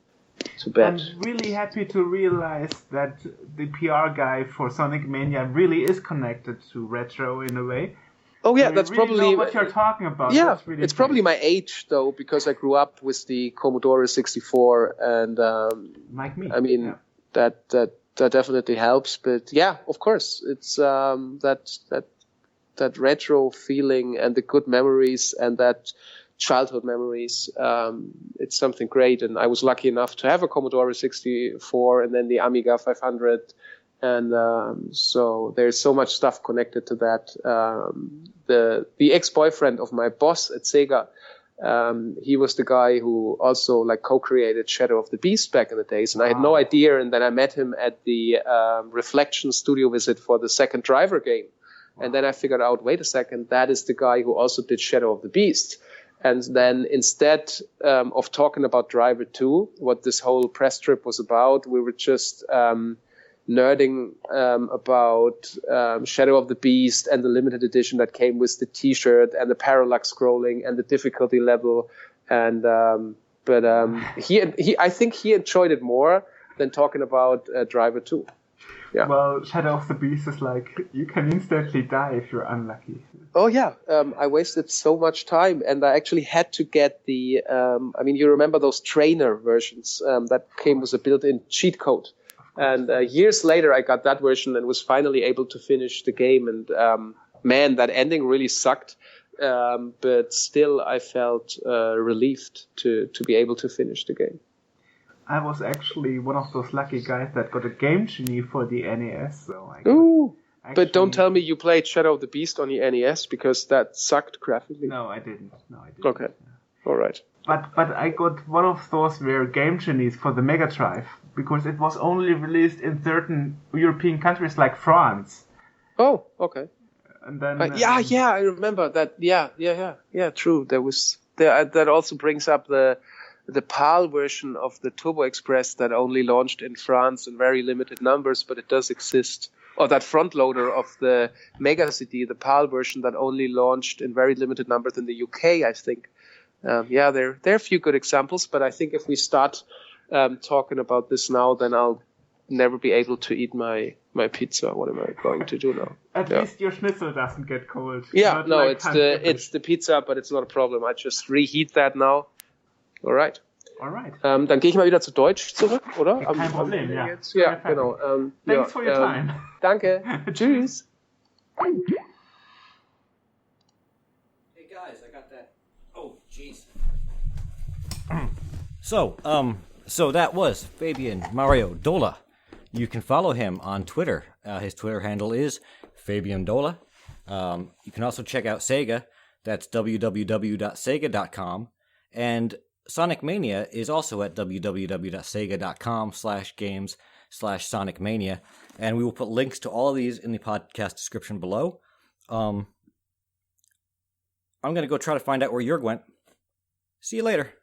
to bed. I'm really happy to realize that the PR guy for Sonic Mania really is connected to retro in a way. Oh yeah, so that's really probably know what you're talking about. Yeah, that's really it's probably my age though, because I grew up with the Commodore 64, and like me. I mean that definitely helps. But yeah, of course, it's that retro feeling and the good memories and that childhood memories. It's something great, and I was lucky enough to have a Commodore 64 and then the Amiga 500. And so there's so much stuff connected to that. The ex-boyfriend of my boss at Sega He was the guy who also like co-created Shadow of the Beast back in the days, and I had no idea. And then I met him at the Reflection studio visit for the second Driver game, and then I figured out, wait a second, that is the guy who also did Shadow of the Beast. And then instead of talking about Driver 2, what this whole press trip was about, we were just nerding about Shadow of the Beast and the limited edition that came with the T-shirt and the parallax scrolling and the difficulty level. And I think he enjoyed it more than talking about Driver 2. Yeah. Well, Shadow of the Beast is like, you can instantly die if you're unlucky. Oh yeah, I wasted so much time, and I actually had to get the. You remember those trainer versions that came with a built-in cheat code, and years later I got that version and was finally able to finish the game. And man, that ending really sucked, but still I felt relieved to be able to finish the game. I was actually one of those lucky guys that got a Game Genie for the NES. So but don't tell me you played Shadow of the Beast on the NES, because that sucked graphically. No, I didn't. Okay, all right. But I got one of those rare Game Genies for the Mega Drive, because it was only released in certain European countries like France. Oh, okay. And then I remember that. Yeah. True. There was that also brings up the PAL version of the Turbo Express that only launched in France in very limited numbers, but it does exist. Or that front loader of the Mega CD, the PAL version that only launched in very limited numbers in the UK, I think. There are a few good examples, but I think if we start talking about this now, then I'll never be able to eat my pizza. What am I going to do now? At least your schnitzel doesn't get cold. Yeah, no, like it's the pizza, but it's not a problem. I just reheat that now. Alright. Dann gehe ich mal wieder zu Deutsch zurück, oder? Kein Problem, ja. Jetzt? Ja, genau. Thanks for your time. Danke. Tschüss. Hey guys, I got that. Oh, jeez. So that was Fabian Mario Doehla. You can follow him on Twitter. His Twitter handle is Fabian Doehla. You can also check out Sega. That's www.sega.com. And Sonic Mania is also at www.sega.com/games/Sonic Mania, and we will put links to all of these in the podcast description below. I'm going to go try to find out where Joerg went. See you later.